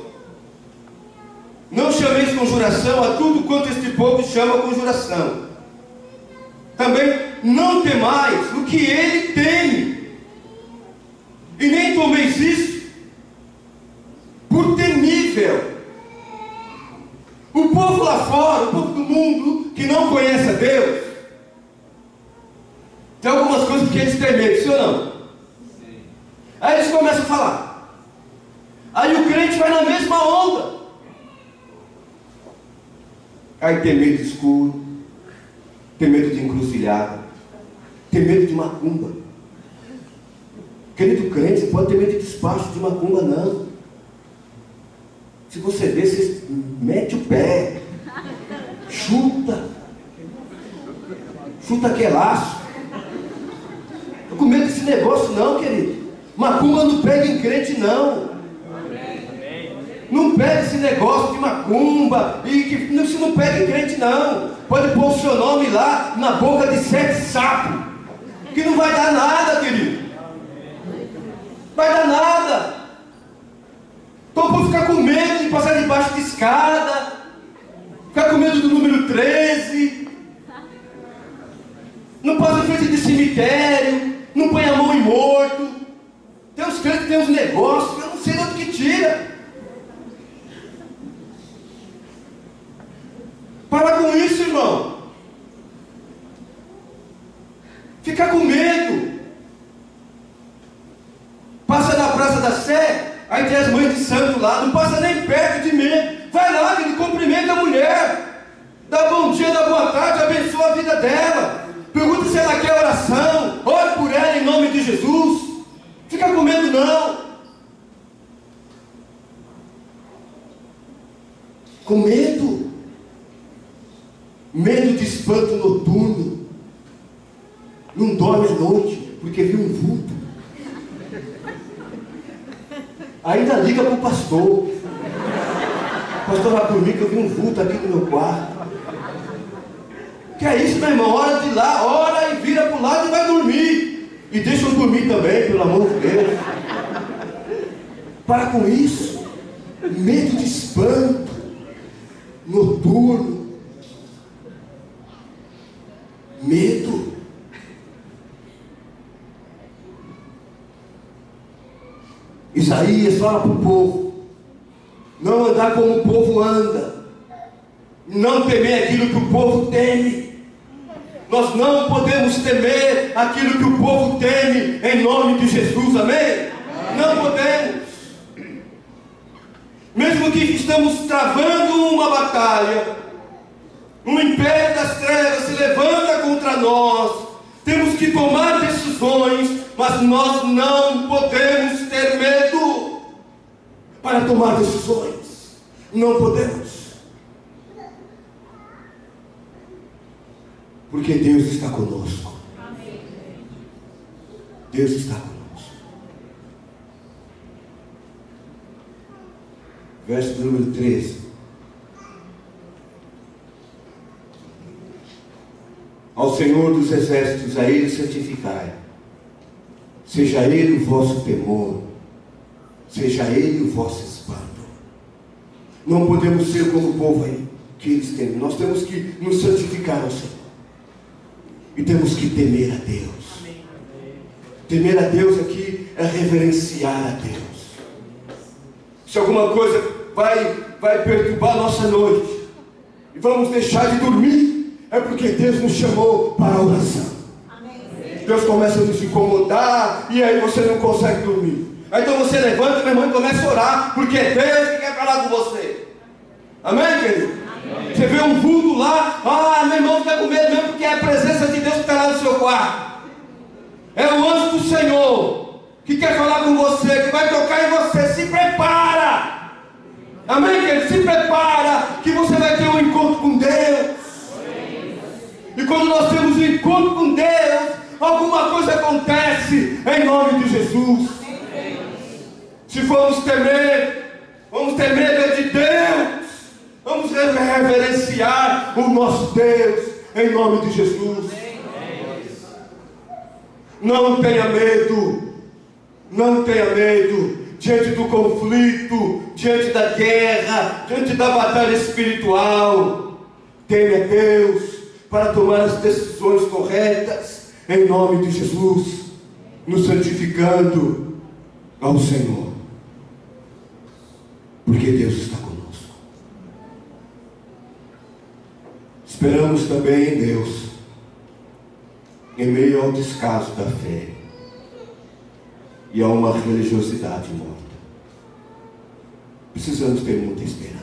não chameis conjuração a tudo quanto este povo chama conjuração. Também não temais o que ele teme, e nem tomeis isso por temível. O povo lá fora, o povo do mundo que não conhece a Deus, tem algumas coisas que eles têm medo, sim ou não? Sim. Aí eles começam a falar. Aí o crente vai na mesma onda. Aí tem medo de escuro, tem medo de encruzilhada, tem medo de macumba. Querido crente, você pode ter medo de despacho de macumba, não. Se você vê, você mete o pé, chuta aquele laço. Não com medo desse negócio não, querido. Macumba não pega em crente não. Não pega esse negócio de macumba, e que isso não pega em crente não. Pode pôr o seu nome lá na boca de 7 sapos, que não vai dar nada, querido. Vai dar nada. Então, por ficar com medo de passar debaixo de escada, ficar com medo do número 13, cemitério, não põe a mão em morto. Tem uns crentes que tem uns negócios que eu não sei de onde que tira. Para com isso, irmão. Fica com medo. Passa na Praça da Sé, aí tem as mães de santo lá, não passa nem perto de mim. Vai lá, ele cumprimenta a mulher, dá bom dia, dá boa tarde, abençoa a vida dela, pergunta se ela quer oração, ore por ela em nome de Jesus. Fica com medo não. Com medo. Medo de espanto noturno. Não dorme à noite porque viu um vulto. Ainda liga para o pastor. Pastor, vai por mim que eu vi um vulto aqui no meu quarto. Que é isso, meu irmão? Hora de ir lá, ora e vira para o lado e vai dormir. E deixa eu dormir também, pelo amor de Deus. Para com isso. Medo de espanto noturno. Medo. Isaías fala para o povo: não andar como o povo anda, não temer aquilo que o povo teme. Nós não podemos temer aquilo que o povo teme, em nome de Jesus, amém? Não podemos. Mesmo que estamos travando uma batalha, o império das trevas se levanta contra nós, temos que tomar decisões, mas nós não podemos ter medo para tomar decisões. Não podemos. Porque Deus está conosco. Deus está conosco. Verso número 13. Ao Senhor dos exércitos, a Ele santificai. Seja Ele o vosso temor, seja Ele o vosso espanto. Não podemos ser como o povo aí, que eles temem. Nós temos que nos santificar ao Senhor. E temos que temer a Deus. Temer a Deus aqui é reverenciar a Deus. Se alguma coisa vai perturbar a nossa noite, e vamos deixar de dormir, é porque Deus nos chamou para a oração. Deus começa a nos incomodar, e aí você não consegue dormir. Aí então você levanta, meu irmão, e começa a orar, porque é Deus que quer falar com você. Amém, querido? Amém. Você vê um vulto lá, meu irmão fica com medo mesmo, porque é a presença de Deus que está lá no seu quarto. É o anjo do Senhor que quer falar com você, que vai tocar em você. Se prepara. Amém, querido? Se prepara, que você vai ter um encontro com Deus. E quando nós temos um encontro com Deus, alguma coisa acontece em nome de Jesus. Se formos temer, vamos ter medo de Deus. Vamos reverenciar o nosso Deus em nome de Jesus. Não tenha medo. Não tenha medo diante do conflito, diante da guerra, diante da batalha espiritual. Teme a Deus para tomar as decisões corretas em nome de Jesus, nos santificando ao Senhor, porque Deus está conosco. Esperamos também em Deus, em meio ao descaso da fé e a uma religiosidade morta. Precisamos ter muita esperança.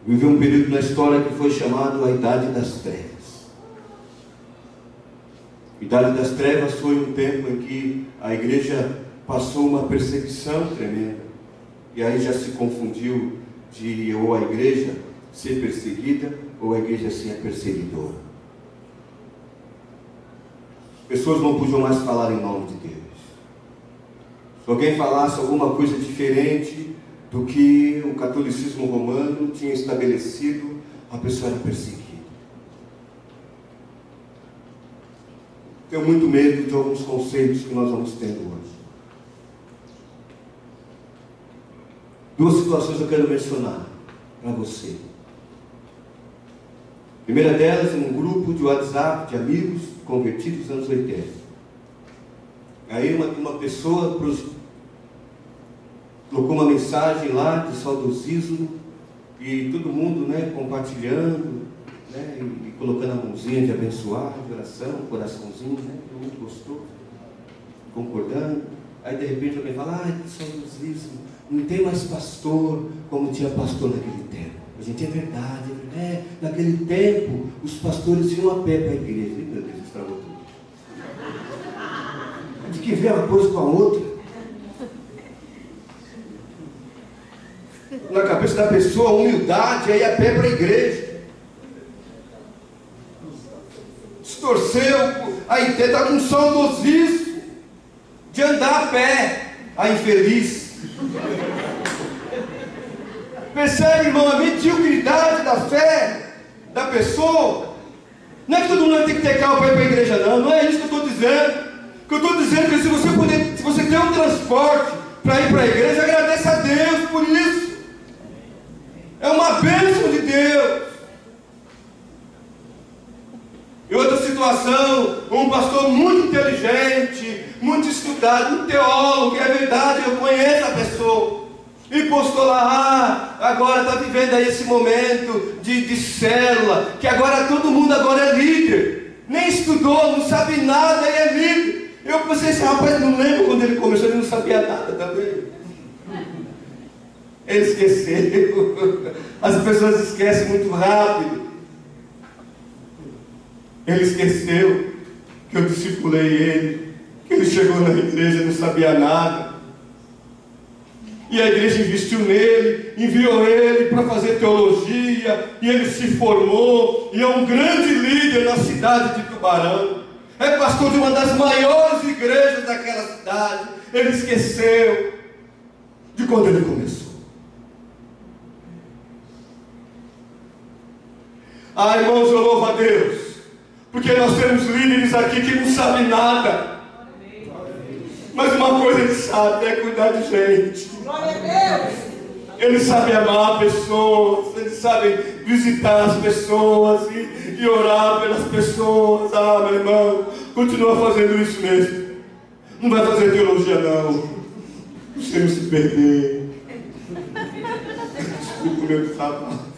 Viveu um período na história que foi chamado a Idade das Trevas. A Idade das Trevas foi um tempo em que a igreja passou uma perseguição tremenda. E aí já se confundiu de ou a igreja ser perseguida ou a igreja ser perseguidora. Pessoas não podiam mais falar em nome de Deus. Se alguém falasse alguma coisa diferente do que o catolicismo romano tinha estabelecido, a pessoa era perseguida. Tenho muito medo de alguns conceitos que nós vamos tendo hoje. Duas situações eu quero mencionar para você. A primeira delas, em um grupo de WhatsApp de amigos convertidos nos anos 80. Aí uma pessoa colocou uma mensagem lá de saudosismo, e todo mundo, né, compartilhando, né, e colocando a mãozinha de abençoar, de oração, coraçãozinho, né, todo mundo gostou, concordando. Aí de repente alguém fala: ai, que saudosismo, não tem mais pastor como tinha pastor naquele tempo. A gente, é verdade, naquele tempo os pastores iam a pé para a igreja. E, meu Deus, estragou tudo. De que ver uma coisa com a outra? Na cabeça da pessoa, a humildade é ir a pé para a igreja. Distorceu, aí está com saudosismo de andar a pé, a infeliz. Percebe, irmão, a mediocridade da fé da pessoa. Não é que todo mundo tem que ter carro para ir para a igreja, não é isso que eu estou dizendo. O que eu estou dizendo é que se você tem um transporte para ir para a igreja, agradeça a Deus por isso. É uma bênção de Deus. Em outra situação, um pastor muito inteligente, muito estudado, um teólogo, que é verdade, eu conheço a pessoa, e postou lá: agora está vivendo aí esse momento de célula, que agora todo mundo agora é líder, nem estudou, não sabe nada e é líder. Eu pensei, esse rapaz, não lembro quando ele começou, ele não sabia nada também. Ele esqueceu. As pessoas esquecem muito rápido. Ele esqueceu que eu discipulei ele, que ele chegou na igreja e não sabia nada. E a igreja investiu nele, enviou ele para fazer teologia, e ele se formou, e é um grande líder na cidade de Tubarão. É pastor de uma das maiores igrejas daquela cidade. Ele esqueceu de quando ele começou. Ah, irmãos, eu louvo a Deus, porque nós temos líderes aqui que não sabem nada. Mas uma coisa ele sabe, é cuidar de gente. Glória a Deus. Eles sabem amar pessoas, eles sabem visitar as pessoas e orar pelas pessoas. Ah, meu irmão, continua fazendo isso mesmo. Não vai fazer teologia, não. Você não se perder. Desculpa o meu desabafo.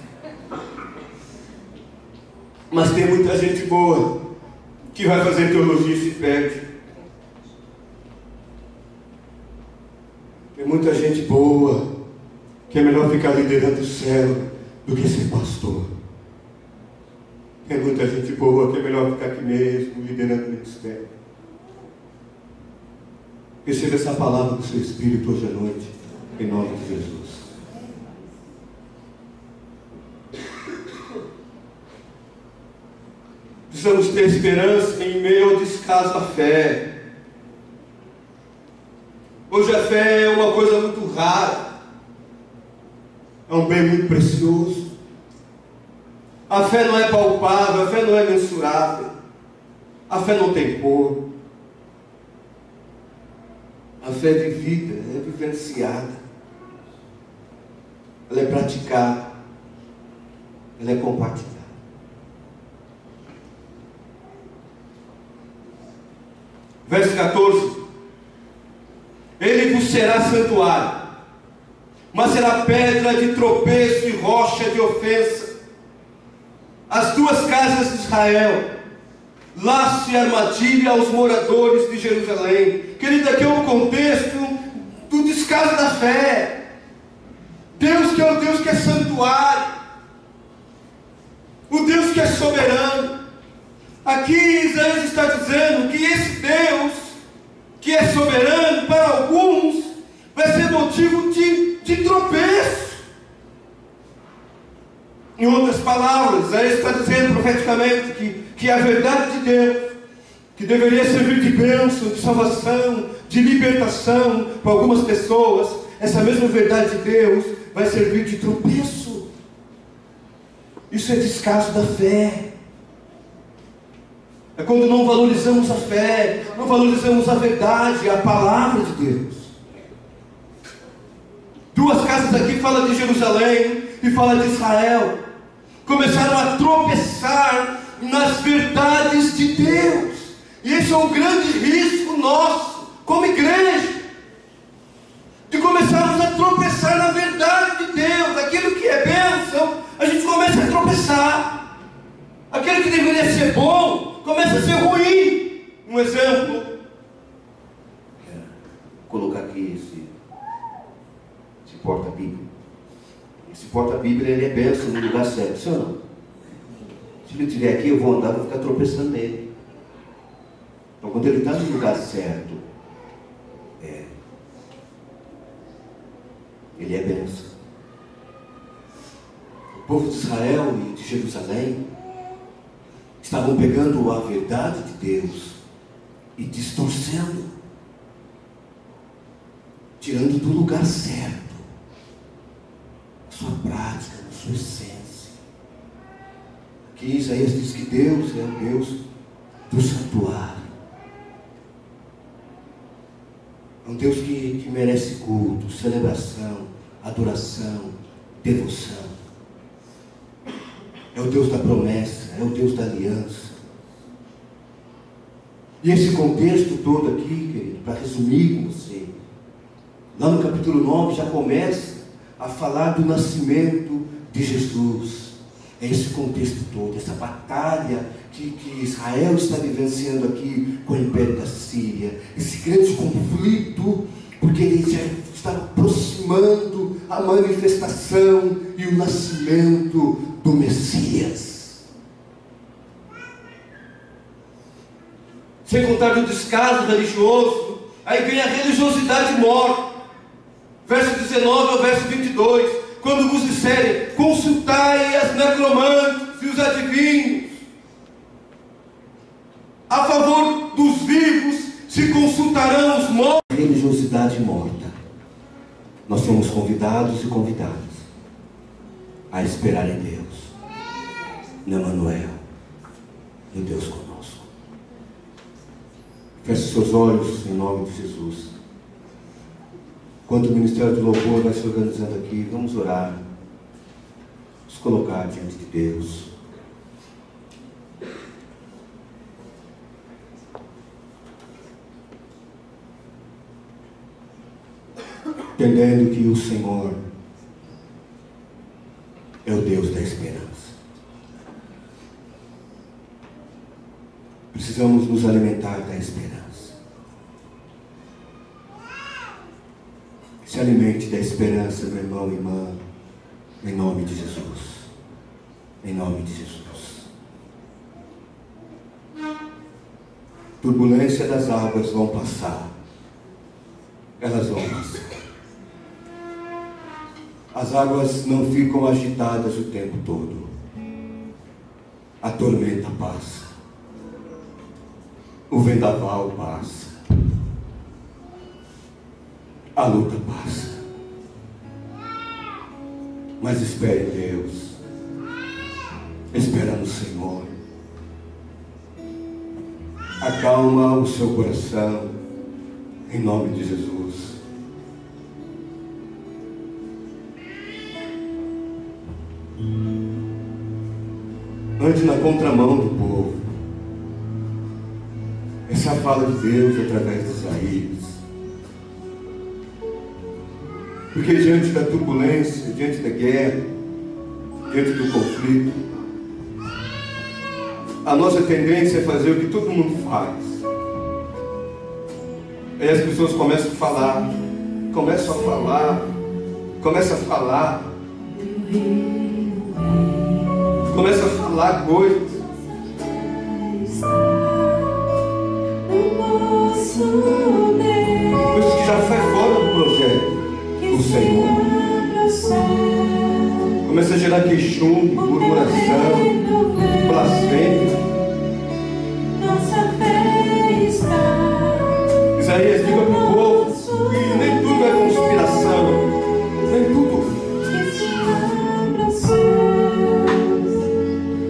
Mas tem muita gente boa que vai fazer teologia e se perde. Tem muita gente boa que é melhor ficar liderando o céu do que ser pastor. Tem muita gente boa que é melhor ficar aqui mesmo, liderando o ministério. Receba essa palavra do seu Espírito hoje à noite, em nome de Jesus. Precisamos ter esperança em meio ao descaso da fé. Hoje a fé é uma coisa muito rara, é um bem muito precioso. A fé não é palpável, a fé não é mensurável, a fé não tem cor. A fé é vivida, é vivenciada, ela é praticada, ela é compartilhada. Verso 14: ele vos será santuário, mas será pedra de tropeço e rocha de ofensa. As duas casas de Israel, laço e armadilha aos moradores de Jerusalém. Querido, aqui é um contexto do descaso da fé. Deus que é o Deus que é santuário, o Deus que é soberano. Aqui Isaías está dizendo que esse Deus que é soberano, para alguns vai ser motivo de tropeço. Em outras palavras, Isaías está dizendo profeticamente que a verdade de Deus, que deveria servir de bênção, de salvação, de libertação para algumas pessoas, essa mesma verdade de Deus vai servir de tropeço. Isso é descaso da fé. É quando não valorizamos a fé, não valorizamos a verdade, a palavra de Deus. Duas casas aqui fala de Jerusalém e fala de Israel. começaram a tropeçar nas verdades de Deus. E esse é um grande risco nosso, como igreja, de começarmos a tropeçar na verdade de Deus. Aquilo que é bênção, a gente começa a tropeçar. Aquilo que deveria ser bom, começa a ser ruim. Um exemplo, vou colocar aqui esse porta-bíblia. Esse porta-bíblia, ele é bênção no lugar certo, sim ou não? Se ele estiver aqui, eu vou andar, vou ficar tropeçando nele. Então, quando ele está no lugar certo, ele é bênção. O povo de Israel e de Jerusalém estavam pegando a verdade de Deus e distorcendo, tirando do lugar certo, a sua prática, a sua essência. Aqui Isaías diz que Deus é o Deus do santuário. É um Deus que merece culto, celebração, adoração, devoção. É o Deus da promessa, é o Deus da aliança. E esse contexto todo aqui, querido, para resumir com você, lá no capítulo 9 já começa a falar do nascimento de Jesus. É esse contexto todo, essa batalha que Israel está vivenciando aqui com o Império da Síria, esse grande conflito, porque ele já está aproximando a manifestação e o nascimento do Messias. Sem contar do descaso religioso, aí vem a religiosidade morta. Verso 19 ao verso 22, quando vos disserem, consultai as necromantes e os adivinhos, a favor dos vivos se consultarão os mortos. Religiosidade morta. Nós somos convidados e convidadas a esperar em Deus, no Emmanuel, no Deus conosco. Feche seus olhos em nome de Jesus. Enquanto o Ministério do Louvor vai se organizando aqui, vamos orar, nos colocar diante de Deus. Entendendo que o Senhor é o Deus da esperança. Precisamos nos alimentar da esperança. Se alimente da esperança, meu irmão e irmã, em nome de Jesus. Em nome de Jesus. Turbulência das águas vão passar. Elas vão passar. As águas não ficam agitadas o tempo todo. A tormenta passa. O vendaval passa. A luta passa. Mas espere em Deus. Espera no Senhor. Acalma o seu coração. Em nome de Jesus. Ande na contramão do povo. Essa é a fala de Deus através de Isaías. Porque diante da turbulência, diante da guerra, diante do conflito, a nossa tendência é fazer o que todo mundo faz. Aí as pessoas começam a falar, começam a falar coisas. Coisas que já sai fora do projeto do Senhor. Começa a gerar queixume, murmuração, blasfêmia. Isaías, diga para o povo que nem tudo é conspiração, nem tudo.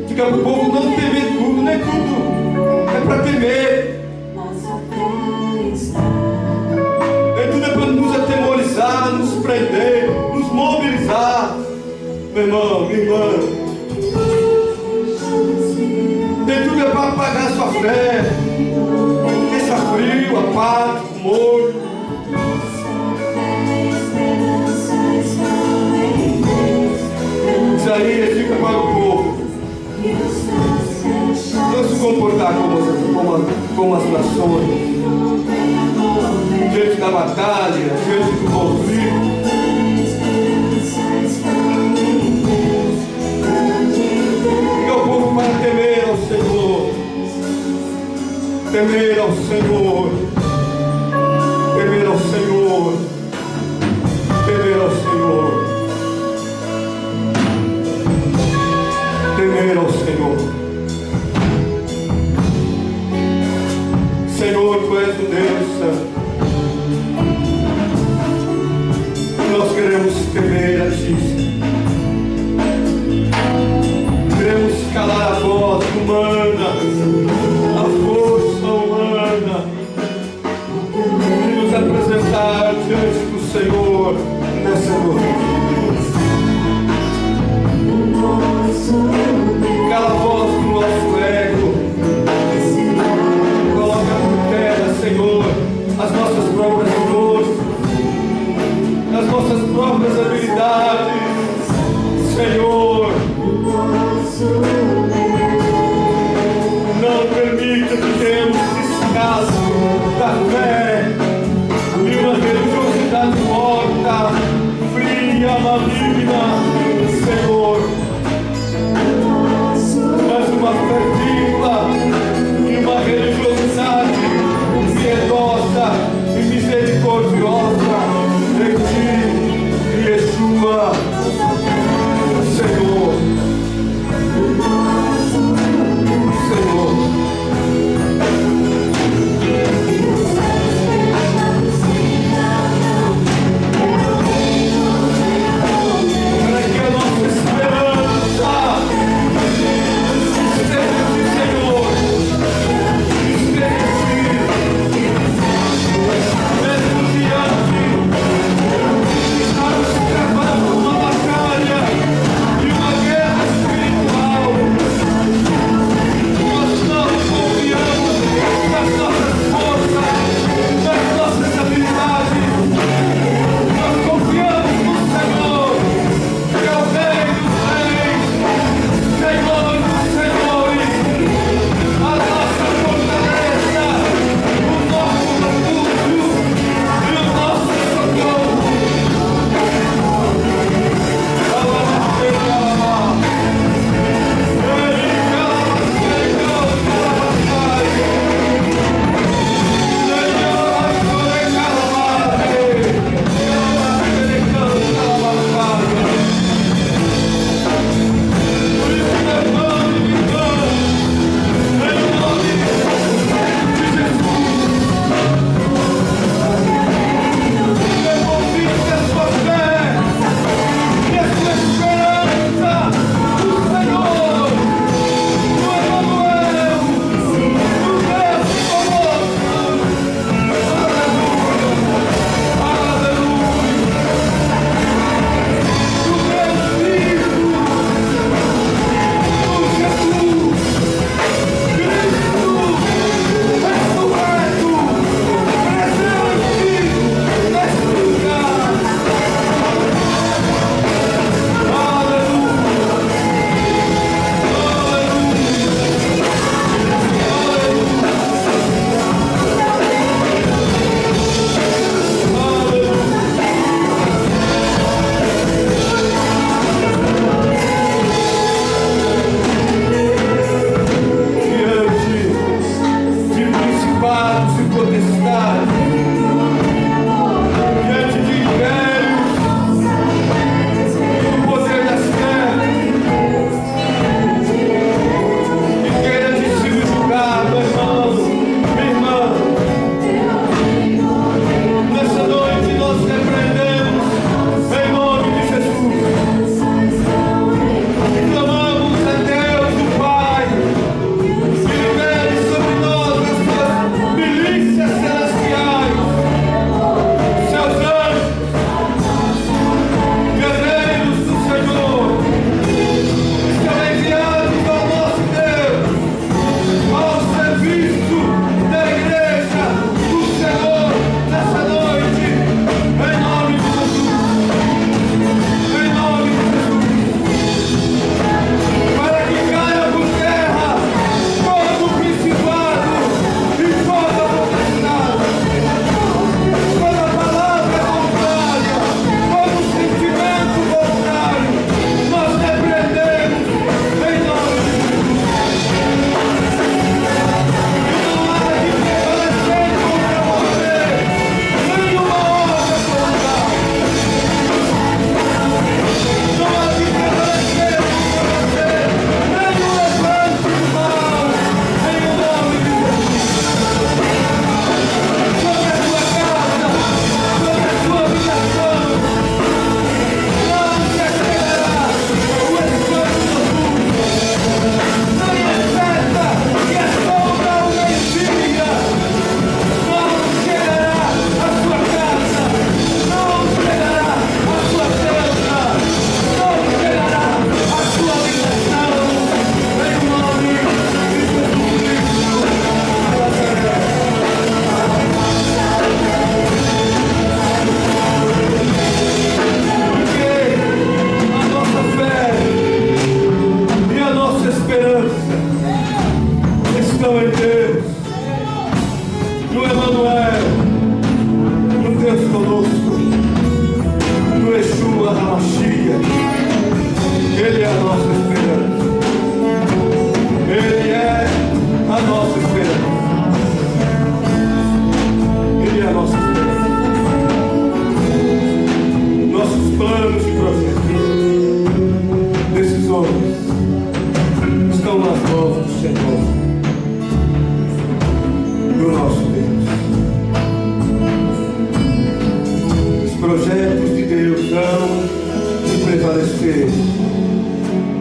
Diga para o povo não temer tudo, nem tudo é para temer. Nem tudo é para nos atemorizar, nos prender, nos mobilizar. Meu irmão, minha irmã, é para apagar a sua fé. Deixa frio, apático, morto. Isaías fica para o povo. Não se comportar como as nações. Diante da batalha, diante do conflito. E o povo para temer ao Senhor. Temer ao Senhor. Temer ao Senhor. Temer ao Senhor. Temer ao Senhor. Senhor, Tu és o Deus Santo. Nós queremos temer a Ti. Queremos calar a voz humana, a força humana, e nos apresentar diante do Senhor nessa noite. Cala a voz do nosso ego. Coloca por terra, Senhor, as nossas próprias forças, as nossas próprias habilidades, Senhor. Não permita que tenhamos descaso da fé e uma religiosidade morta, fria, maligna, Senhor. Mas uma fé viva e uma religiosidade piedosa e misericordiosa em Ti, Yeshua, Senhor. Senhor. Para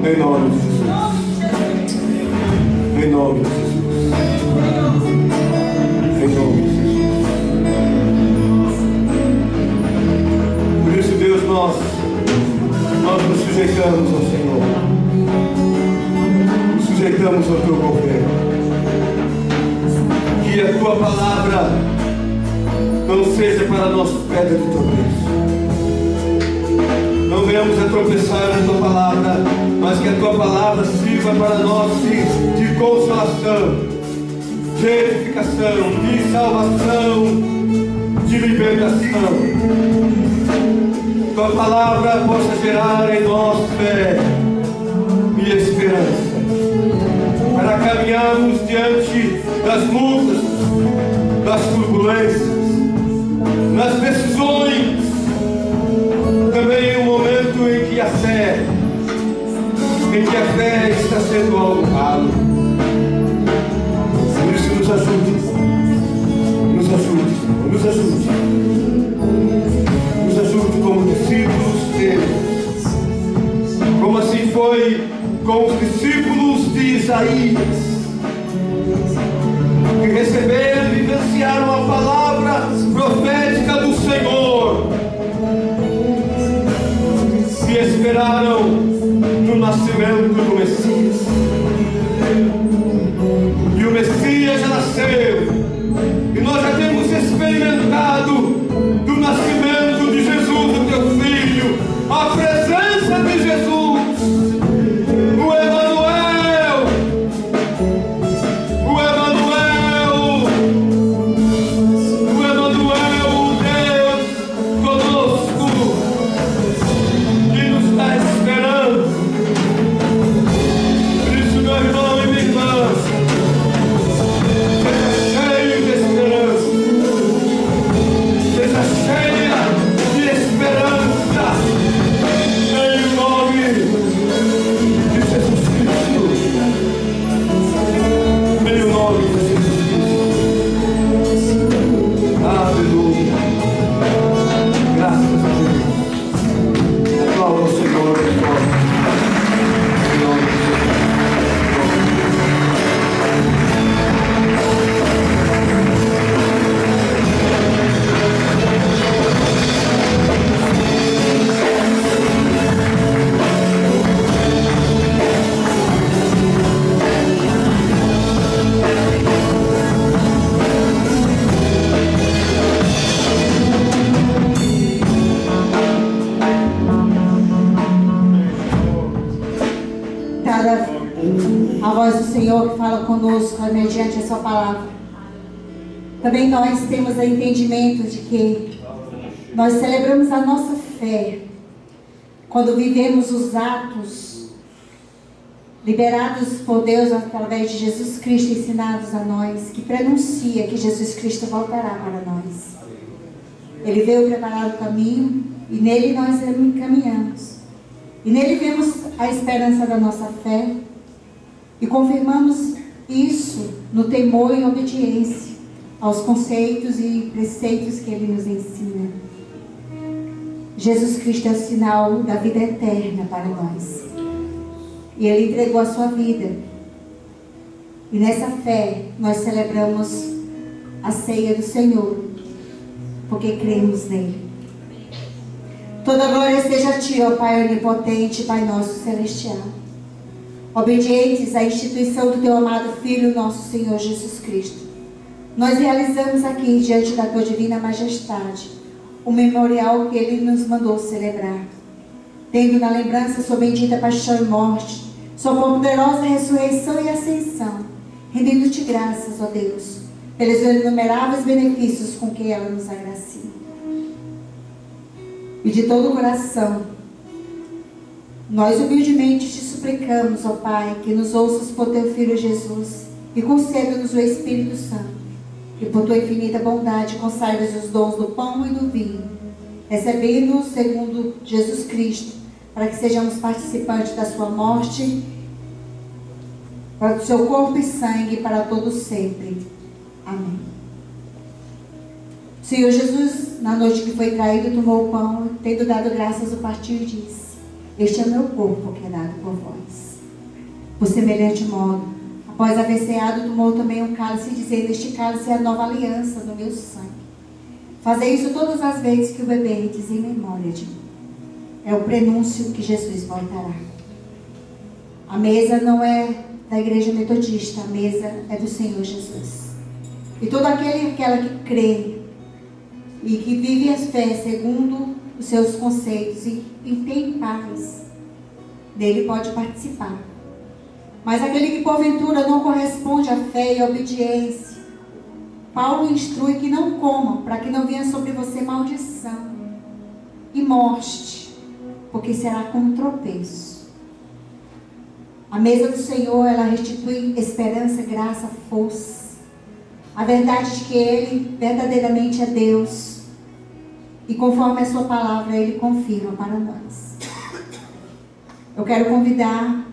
Em nome de Jesus. Em nome de Jesus. Em nome de Jesus. Por isso, Deus, nós nos sujeitamos ao Senhor. Nos sujeitamos ao Teu governo. Que a Tua palavra não seja para nós pedra de tropeço. Não venhamos a tropeçar na Tua palavra, mas que a Tua palavra sirva para nós de consolação, de edificação, de salvação, de libertação. Tua palavra possa gerar em nós fé e esperança, para caminharmos diante das lutas, das turbulências, nas decisões, também em um momento em que a fé está sendo alugada. Por isso nos ajude, nos ajude como discípulos dele, como assim foi com os discípulos de Isaías, que receberam e vivenciaram a palavra profética do Senhor e esperaram no nascimento do Messias. E o Messias já nasceu, e nós já temos experimentado do nascimento de Jesus, o Teu Filho, a presença de Jesus, o Emanuel, o Deus conosco, que nos está esperando. Por isso, meu irmão e minha irmã, seja cheio de esperança, seja cheia de esperança, em nome de Jesus Cristo, em nome de Jesus Cristo. Aleluia. Graças a Deus. Aplauda o Senhor. Em nome de Jesus. A voz do Senhor que fala conosco mediante a sua palavra. Também nós temos o entendimento de que nós celebramos a nossa fé quando vivemos os atos liberados por Deus através de Jesus Cristo, ensinados a nós, que prenuncia que Jesus Cristo voltará para nós. Ele veio preparar o caminho e nele nós caminhamos. E nele vemos a esperança da nossa fé e confirmamos isso no temor e obediência aos conceitos e preceitos que ele nos ensina. Jesus Cristo é o sinal da vida eterna para nós. E ele entregou a sua vida. E nessa fé nós celebramos a ceia do Senhor, porque cremos nele. Toda glória seja a Ti, ó Pai onipotente, Pai nosso celestial. Obedientes à instituição do Teu amado Filho, nosso Senhor Jesus Cristo, nós realizamos aqui, diante da Tua divina majestade, o memorial que Ele nos mandou celebrar, tendo na lembrança sua bendita paixão e morte, sua poderosa ressurreição e ascensão, rendendo-te graças, ó Deus, pelos inumeráveis benefícios com que ela nos agracia. E de todo o coração, nós humildemente te suplicamos, ó Pai, que nos ouças por Teu Filho Jesus e conceda-nos o Espírito Santo, e por Tua infinita bondade consagres os dons do pão e do vinho, recebendo-os segundo Jesus Cristo, para que sejamos participantes da Sua morte, para o Seu corpo e sangue para todos sempre. Amém. Senhor Jesus, na noite que foi traído, tomou o pão, tendo dado graças, o partiu e disse: este é o meu corpo que é dado por vós. Por semelhante modo, após haver ceado, tomou também um cálice, dizendo: este cálice é a nova aliança do meu sangue. Fazei isso todas as vezes que o beberdes em memória de mim. É o prenúncio que Jesus voltará. A mesa não é da igreja metodista, a mesa é do Senhor Jesus. E todo aquele e aquela que crê e que vive a fé segundo os seus conceitos e tem paz, dele pode participar. Mas aquele que porventura não corresponde à fé e à obediência, Paulo instrui que não coma, para que não venha sobre você maldição e morte, porque será como tropeço. A mesa do Senhor, ela restitui esperança, graça, força. A verdade de que Ele verdadeiramente é Deus. E conforme a sua palavra, Ele confirma para nós. Eu quero convidar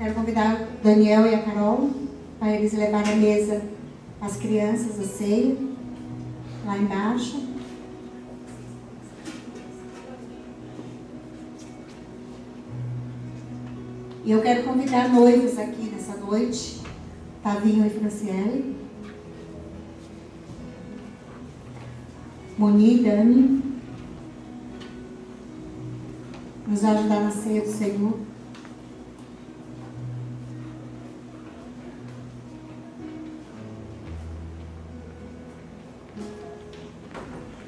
o Daniel e a Carol para eles levarem a mesa as crianças, a ceia, lá embaixo. E eu quero convidar noivos aqui nessa noite, Tavinho e Franciele, Moni e Dani, nos ajudar na ceia do Senhor.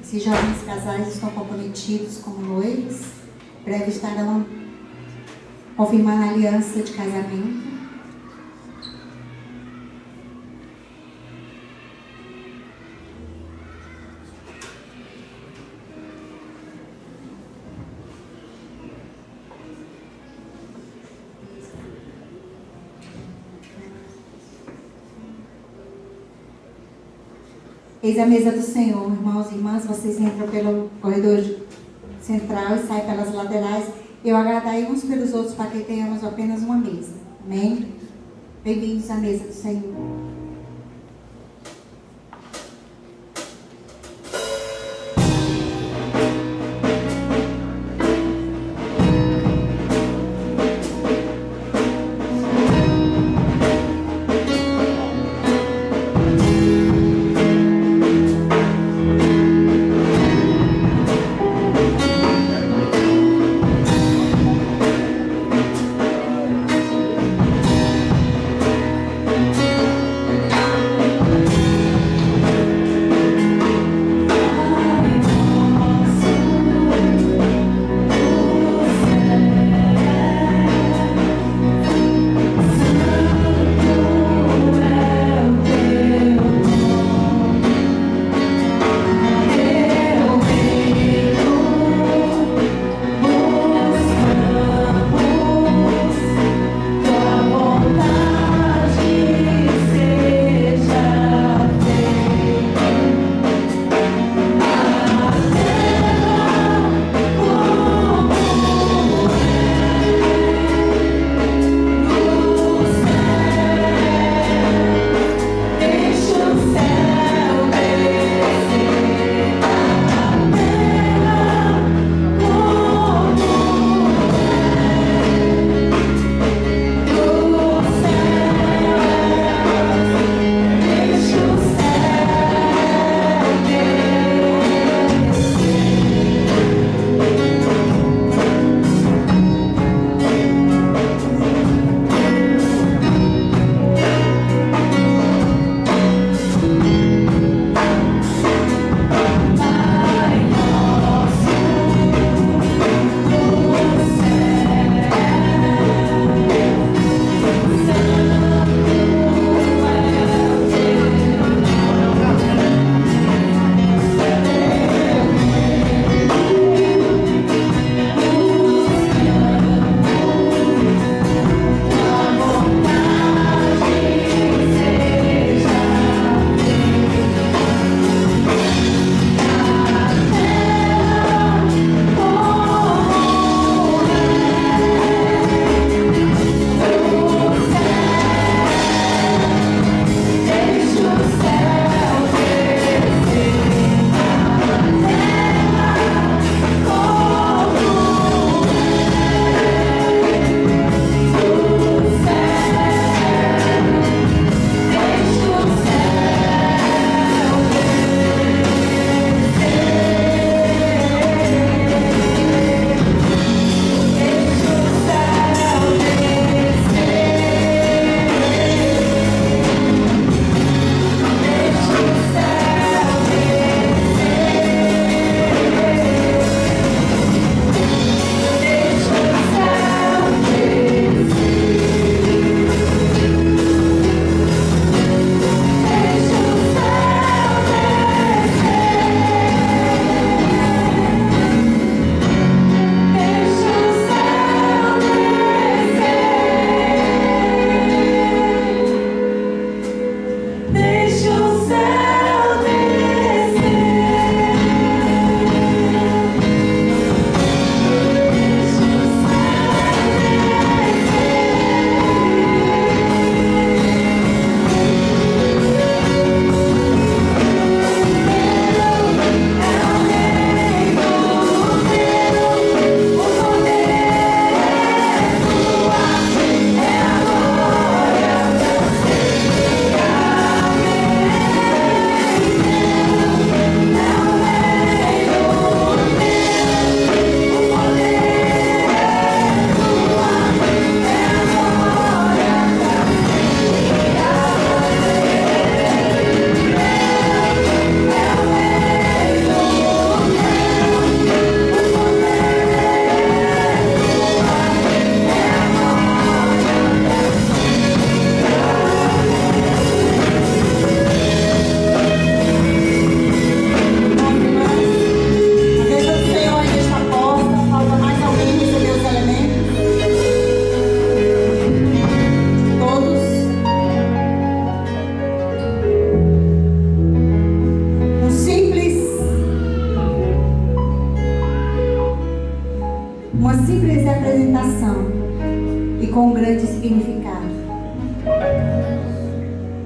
Esses jovens casais estão comprometidos como noivos, breve estarão confirmando a aliança de casamento. Eis a mesa do Senhor, irmãos e irmãs. Vocês entram pelo corredor central e saem pelas laterais. Eu aguardai uns pelos outros para que tenhamos apenas uma mesa. Amém? Bem-vindos à mesa do Senhor.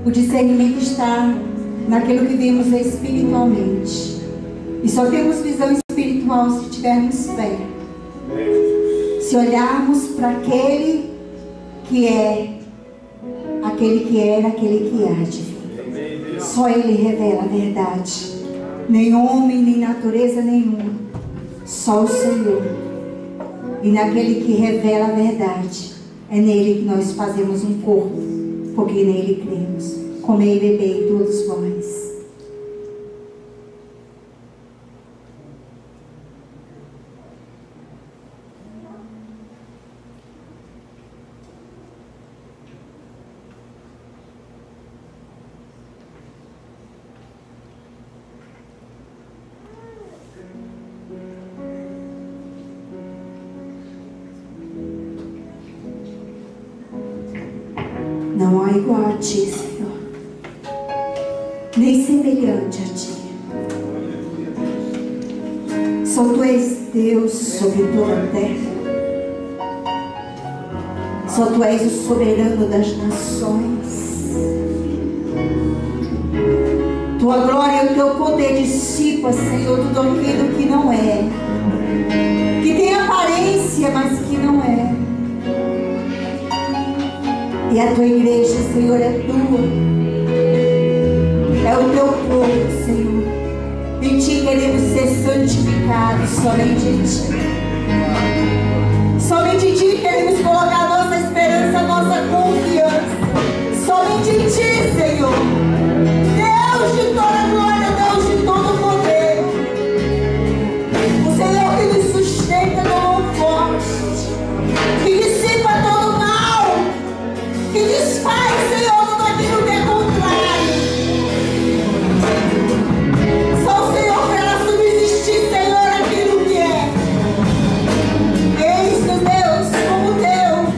O discernimento está naquilo que vemos espiritualmente. E só temos visão espiritual se tivermos fé. Se olharmos para aquele que é, aquele que era, aquele que há de vir. Só Ele revela a verdade. Nem homem, nem natureza nenhuma. Só o Senhor. E naquele que revela a verdade, é nele que nós fazemos um corpo, porque nele cremos. Comei e bebei todos vós. Não há igual a ti, Senhor, nem semelhante a ti. Só tu és Deus sobre toda a terra. Só tu és o soberano das nações. Tua glória e o teu poder dissipa, Senhor, tudo aquilo que não é, que tem aparência, mas que não é. E a tua igreja, Senhor, é tua. É o teu povo, Senhor. Em ti queremos ser santificados, somente em ti. Somente em ti queremos colocar nossa esperança, nossa confiança. Somente em ti, Senhor. Deus de toda glória, Deus de todo poder. O Senhor que nos sustenta no mão forte, que dissipa todo mal, que desfaz, Senhor, tudo aquilo que é contrário. Só o Senhor para subsistir, Senhor, aquilo que é. Eis-nos, Deus, como Deus.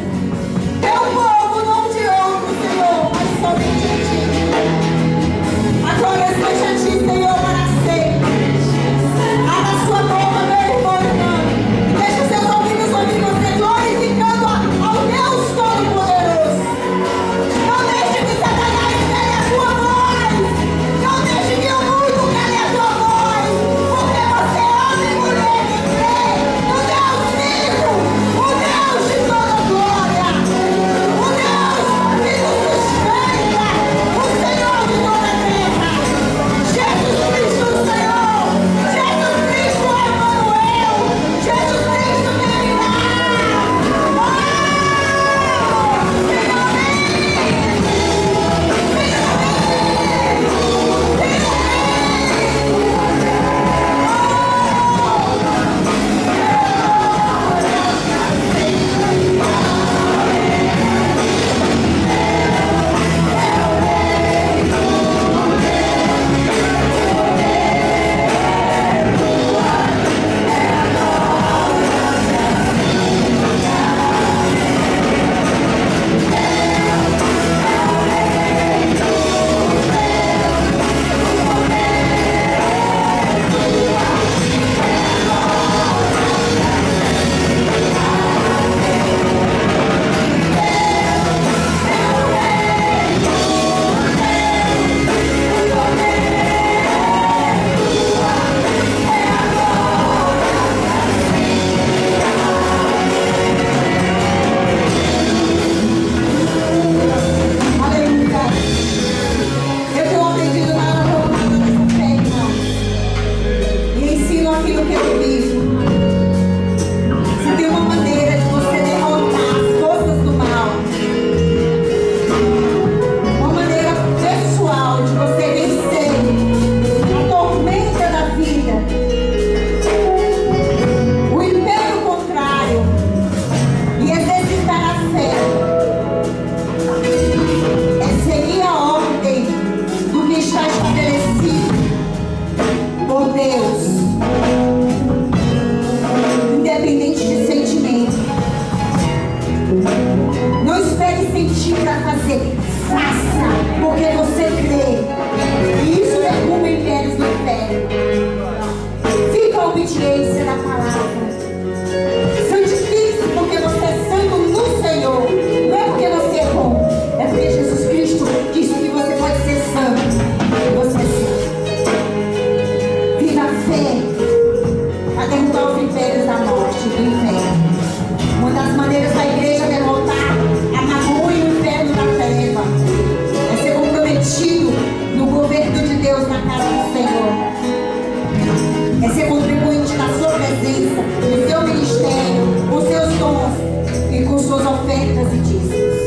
ofertas e dízimos.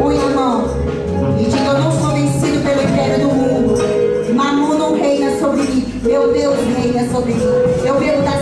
Põe a mão e diga: eu não sou vencido pelo império do mundo. Mamon não reina sobre mim. Meu Deus reina sobre mim. Eu bebo da